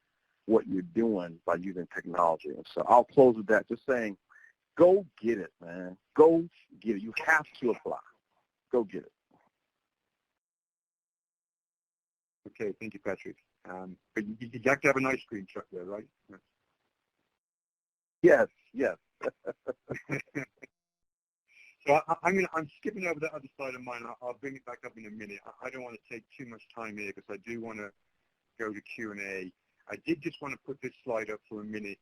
what you're doing by using technology. And so I'll close with that, just saying, go get it, man. Go get it. You have to apply. Go get it. Okay, thank you, Patrick. But you have to have an ice cream truck there, right? Yes, yes. So I'm skipping over the other side of mine. I'll bring it back up in a minute. I don't want to take too much time here because I do want to go to Q&A. I did just want to put this slide up for a minute.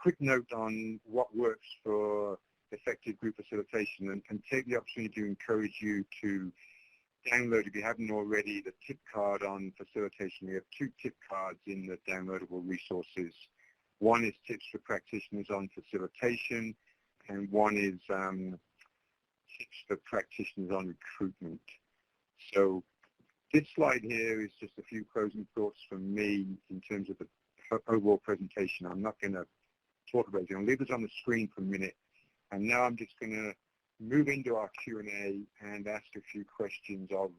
Quick note on what works for effective group facilitation, and take the opportunity to encourage you to download, if you haven't already, the tip card on facilitation. We have 2 tip cards in the downloadable resources. One is tips for practitioners on facilitation, and one is tips for practitioners on recruitment. So this slide here is just a few closing thoughts from me in terms of the overall presentation. I'm not going to talk about it. I'll leave this on the screen for a minute. And now I'm just going to move into our Q&A and ask a few questions of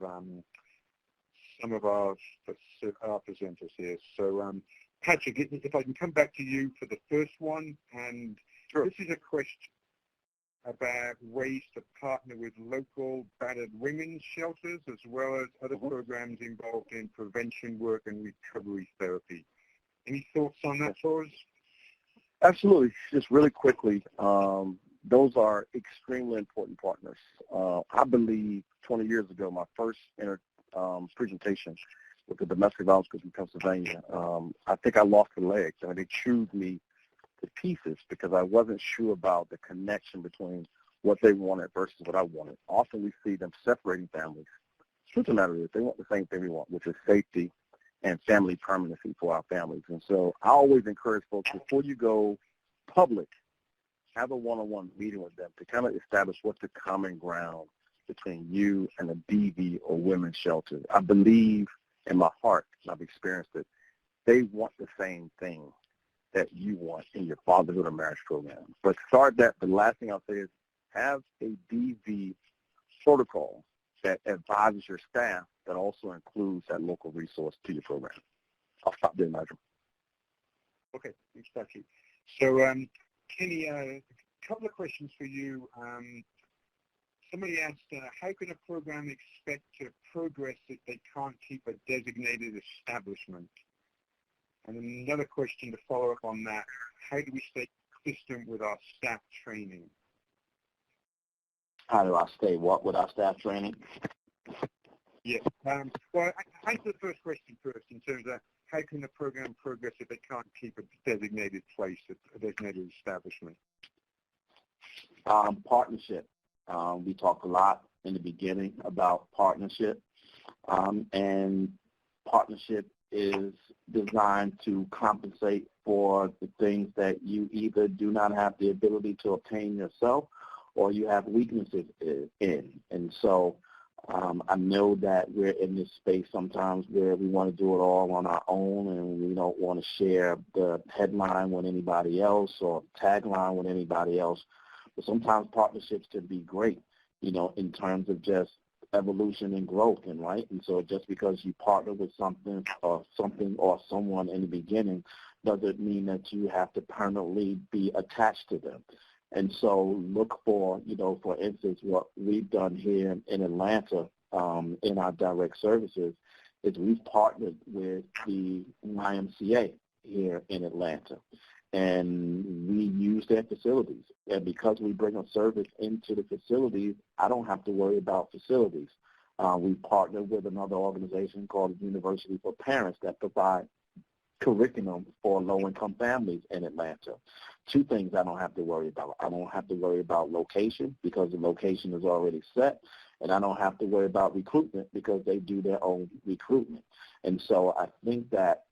some of our presenters here. So Patrick, if I can come back to you for the first one. And sure. This is a question about ways to partner with local battered women's shelters, as well as other programs involved in prevention work and recovery therapy. Any thoughts on that for us? Absolutely. Just really quickly, those are extremely important partners. I believe 20 years ago, my first presentation with the domestic violence group in Pennsylvania, I think I lost a leg. I mean, they chewed me to pieces because I wasn't sure about the connection between what they wanted versus what I wanted. Often we see them separating families. Truth of the matter is they want the same thing we want, which is safety and family permanency for our families. And so I always encourage folks, before you go public, have a one-on-one meeting with them to kind of establish what's the common ground between you and a DV or women's shelter. I believe in my heart, and I've experienced it, they want the same thing that you want in your fatherhood or marriage program. But start that, the last thing I'll say is have a DV protocol that advises your staff that also includes that local resource to your program. I'll stop there, Nigel. Okay, thanks, Patrick. So, Kenny, a couple of questions for you. Somebody asked, how can a program expect to progress if they can't keep a designated establishment? And another question to follow up on that, how do we stay consistent with our staff training? How do I stay what with our staff training? Yes. Well, I answer the first question first in terms of how can the program progress if they can't keep a designated place, a designated establishment? Partnership. We talked a lot in the beginning about partnership, and partnership is designed to compensate for the things that you either do not have the ability to obtain yourself or you have weaknesses in. And so I know that we're in this space sometimes where we want to do it all on our own and we don't want to share the headline with anybody else or tagline with anybody else. But sometimes partnerships can be great, you know, in terms of just evolution and growth, and right? And so just because you partner with something or someone in the beginning doesn't mean that you have to permanently be attached to them. And so look for, you know, for instance, what we've done here in Atlanta in our direct services is we've partnered with the YMCA here in Atlanta. And we use their facilities. And because we bring a service into the facilities, I don't have to worry about facilities. We partner with another organization called the University for Parents that provide curriculum for low-income families in Atlanta. Two things I don't have to worry about. I don't have to worry about location because the location is already set, and I don't have to worry about recruitment because they do their own recruitment. And so I think that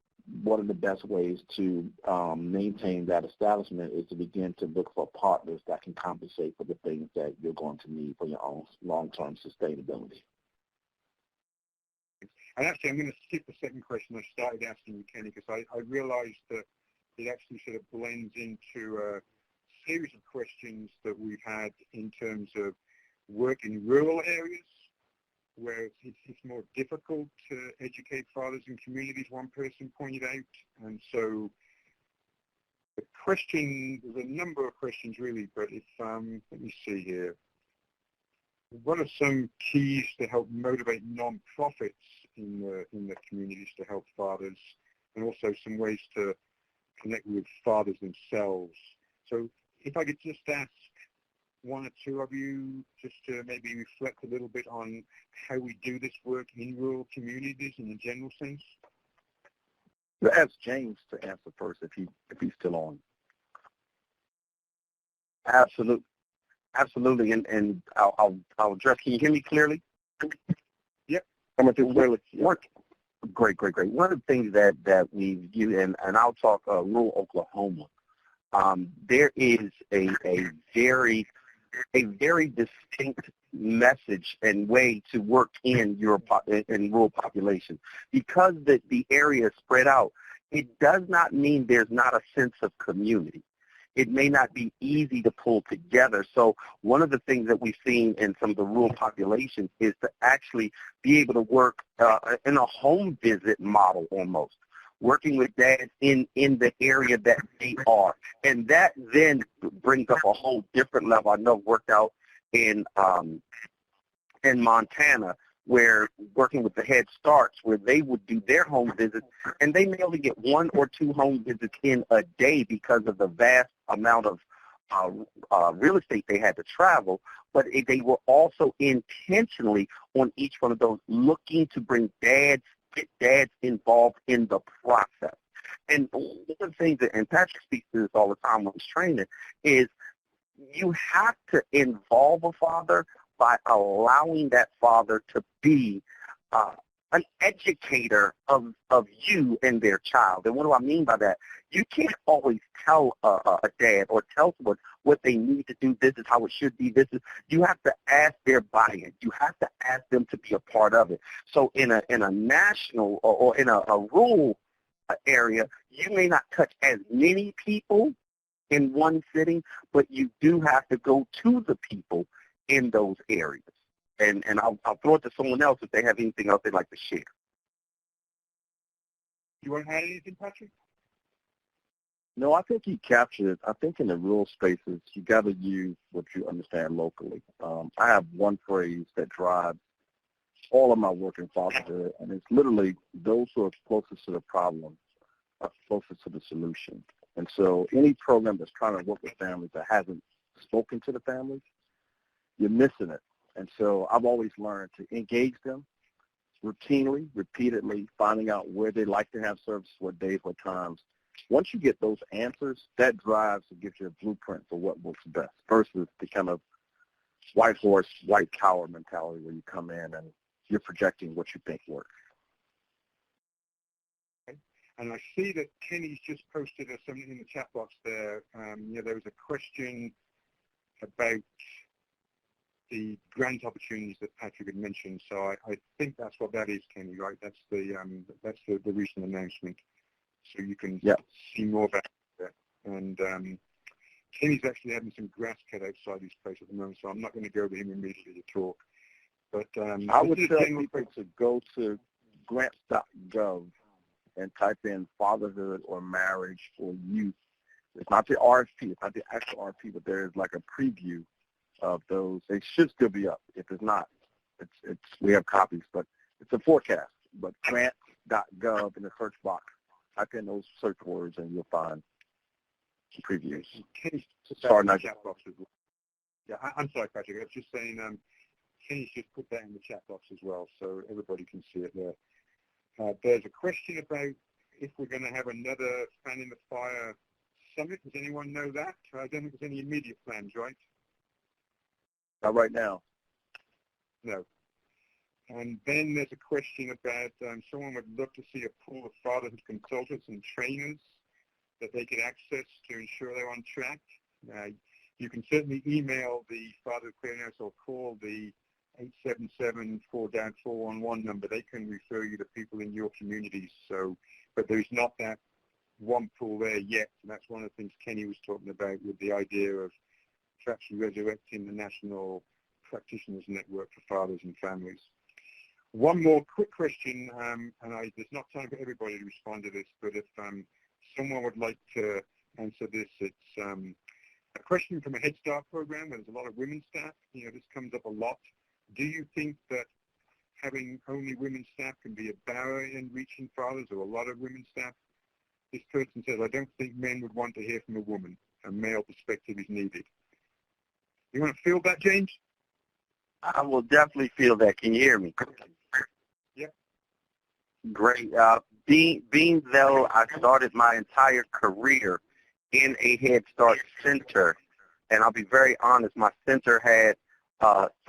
one of the best ways to maintain that establishment is to begin to look for partners that can compensate for the things that you're going to need for your own long-term sustainability. And actually, I'm going to skip the second question I started asking you, Kenny, because I realized that it actually sort of blends into a series of questions that we've had in terms of work in rural areas, where it's more difficult to educate fathers in communities, one person pointed out. And so the question, there's a number of questions really, but if, let me see here. What are some keys to help motivate nonprofits in the communities to help fathers, and also some ways to connect with fathers themselves? So if I could just ask one or two of you just to maybe reflect a little bit on how we do this work in rural communities in a general sense. We'll ask James to answer first if he's still on. Absolutely, and I'll address. Can you hear me clearly? Yep. Coming through clearly. Great. One of the things that we do, and I'll talk rural Oklahoma. There is a very distinct message and way to work in rural population. Because the area is spread out, it does not mean there's not a sense of community. It may not be easy to pull together. So one of the things that we've seen in some of the rural populations is to actually be able to work in a home visit model almost, working with dads in the area that they are. And that then brings up a whole different level. I know I've worked out in Montana, where working with the Head Starts, where they would do their home visits, and they may only get 1 or 2 home visits in a day because of the vast amount of real estate they had to travel, but they were also intentionally on each one of those looking to bring get dads involved in the process. And one of the things that, and Patrick speaks to this all the time when he's training, is you have to involve a father by allowing that father to be an educator of you and their child. And what do I mean by that? You can't always tell a dad or tell someone what they need to do. This is how it should be. You have to ask their buy-in. You have to ask them to be a part of it. So in a national or in a rural area, you may not touch as many people in one sitting, but you do have to go to the people in those areas. And I'll throw it to someone else if they have anything else they'd like to share. You want to add anything, Patrick? No, I think he captured it. I think in the rural spaces, you got to use what you understand locally. I have one phrase that drives all of my work in fatherhood, and it's literally those who are closest to the problem are closest to the solution. And so any program that's trying to work with families that hasn't spoken to the families, you're missing it. And so I've always learned to engage them routinely, repeatedly, finding out where they like to have service, what days, what times. Once you get those answers, that drives and gives you a blueprint for what works best versus the kind of white horse, white cow mentality where you come in and you're projecting what you think works. And I see that Kenny's just posted something in the chat box there. There was a question about the grant opportunities that Patrick had mentioned. So I think that's what that is, Kenny, right? That's the recent announcement. So you can see more about that. And Kenny's actually having some grass cut outside his place at the moment, so I'm not going to go to him immediately to talk. But I would tell people to go to grants.gov and type in fatherhood or marriage or youth. It's not the RFP, it's not the actual RFP, but there is like a preview of those. They should still be up. If it's not, it's we have copies, but it's a forecast. But grants.gov in the search box, type in those search words and you'll find some previews. Sorry, no chat box as well. Yeah, I'm sorry, Patrick. I was just saying, Kenny's just put that in the chat box as well, so everybody can see it there. There's a question about if we're going to have another Fan in the Fire summit. Does anyone know that? I don't think there's any immediate plans, right? Not right now. No. And then there's a question about someone would love to see a pool of fatherhood consultants and trainers that they could access to ensure they're on track. You can certainly email the Fatherhood Clearinghouse or call the 877-4-411 number. They can refer you to people in your communities. So, but there's not that one pool there yet. And that's one of the things Kenny was talking about with the idea of actually resurrecting the National Practitioners Network for Fathers and Families. One more quick question, and there's not time for everybody to respond to this, but if someone would like to answer this, it's a question from a Head Start program where there's a lot of women staff. This comes up a lot. Do you think that having only women staff can be a barrier in reaching fathers, or a lot of women staff? This person says, I don't think men would want to hear from a woman. a male perspective is needed. You want to feel that, James? I will definitely feel that. Can you hear me? Yep. Great. Being though I started my entire career in a Head Start center, and I'll be very honest, my center had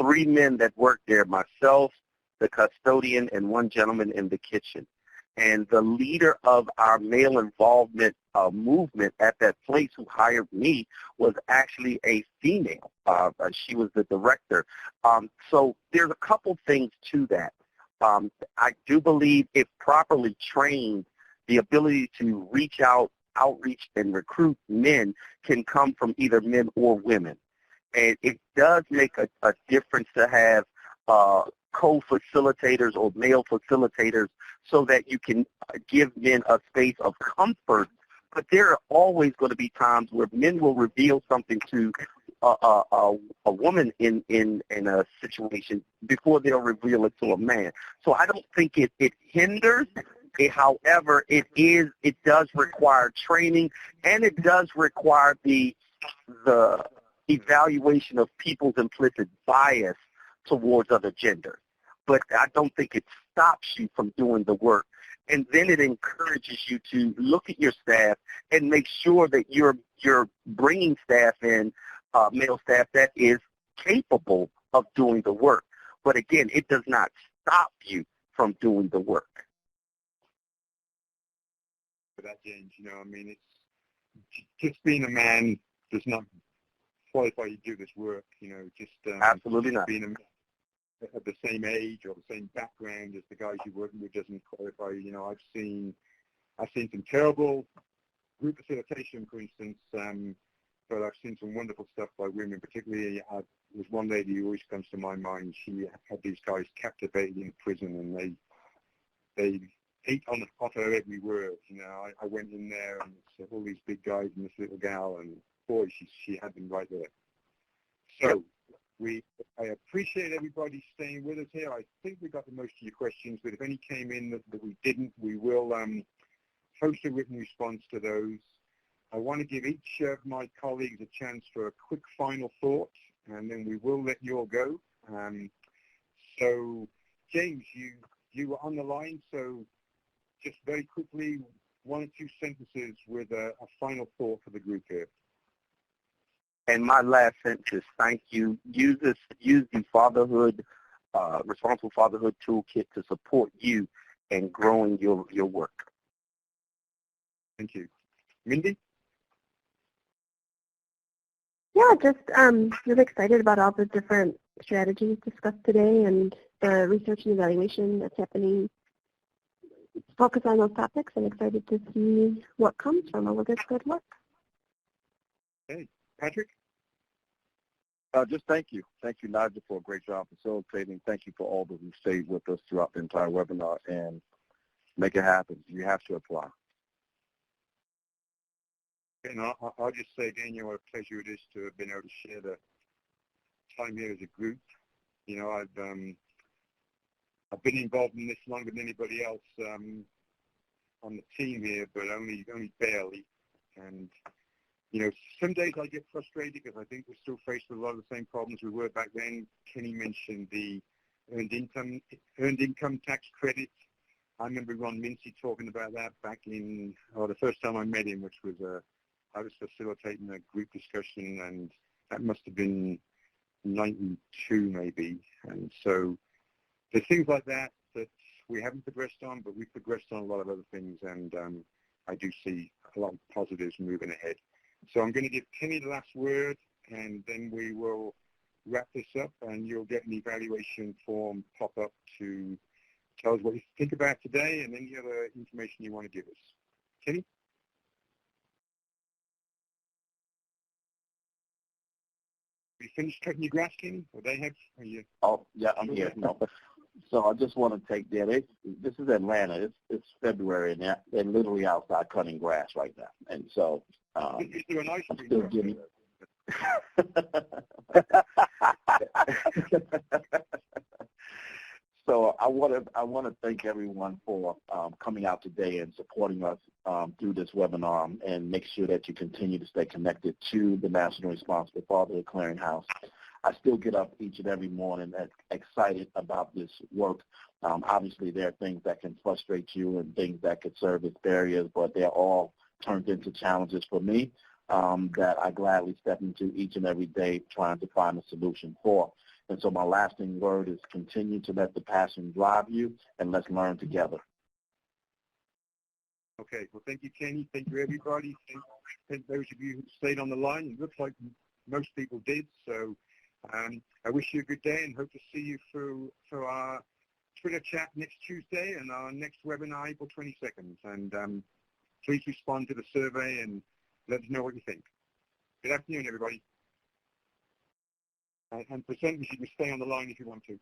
3 men that worked there, myself, the custodian, and 1 gentleman in the kitchen. And the leader of our male involvement movement at that place who hired me was actually a female. She was the director. So there's a couple things to that. I do believe if properly trained, the ability to outreach, and recruit men can come from either men or women. And it does make a difference to have co-facilitators or male facilitators so that you can give men a space of comfort. But there are always going to be times where men will reveal something to a woman in a situation before they'll reveal it to a man. So I don't think it hinders. However, it does require training, and it does require the evaluation of people's implicit bias towards other genders. But I don't think it stops you from doing the work. And then it encourages you to look at your staff and make sure that you're bringing staff in, male staff that is capable of doing the work. But again, it does not stop you from doing the work. For that, James, I mean, it's just being a man does not qualify you to do this work. Just Absolutely not. Being a man of the same age or the same background as the guys you're working with doesn't qualify. I've seen some terrible group facilitation, for instance, but I've seen some wonderful stuff by women. Particularly, there's one lady who always comes to my mind. She had these guys captivated in prison, and they ate off her every word. I went in there and said, all these big guys and this little gal, and boy, she had them right there. So I appreciate everybody staying with us here. I think we got the most of your questions, but if any came in that we didn't, we will post a written response to those. I want to give each of my colleagues a chance for a quick final thought, and then we will let you all go. So, James, you were on the line, so just very quickly, 1 or 2 sentences with a final thought for the group here. And my last sentence is thank you. Use the Responsible Fatherhood Toolkit to support you in growing your work. Thank you. Mindy? Yeah, just really excited about all the different strategies discussed today and the research and evaluation that's happening. Focus on those topics and excited to see what comes from all of this good work. Okay. Patrick? Just thank you. Thank you, Nigel, for a great job facilitating. Thank you for all that who stayed with us throughout the entire webinar, and make it happen. You have to apply. And I'll just say again, what a pleasure it is to have been able to share the time here as a group. I've been involved in this longer than anybody else on the team here, but only barely. And some days I get frustrated because I think we're still faced with a lot of the same problems we were back then. Kenny mentioned the earned income tax credit. I remember Ron Mincy talking about that back in the first time I met him, which was I was facilitating a group discussion, and that must have been 92 maybe. And so there's things like that we haven't progressed on, but we've progressed on a lot of other things, and I do see a lot of positives moving ahead. So I'm going to give Kenny the last word, and then we will wrap this up, and you'll get an evaluation form pop up to tell us what you think about today and any other information you want to give us. Kenny? We finished cutting your grass, Kenny? Or they have? Oh, yeah, I'm here. No. So I just want to take that. This is Atlanta. It's February, and they're literally outside cutting grass right now. And so I'm still getting So I want to thank everyone for coming out today and supporting us through this webinar, and make sure that you continue to stay connected to the National Responsible Fatherhood Clearinghouse. I still get up each and every morning excited about this work. Obviously, there are things that can frustrate you and things that could serve as barriers, but they're all turned into challenges for me that I gladly step into each and every day trying to find a solution for. And so my lasting word is continue to let the passion drive you, and let's learn together. Okay, well, thank you, Kenny. Thank you, everybody. Thank those of you who stayed on the line. It looks like most people did. So I wish you a good day and hope to see you for our Twitter chat next Tuesday and our next webinar, April 22nd. And please respond to the survey and let us know what you think. Good afternoon, everybody. And presenters, you can stay on the line if you want to.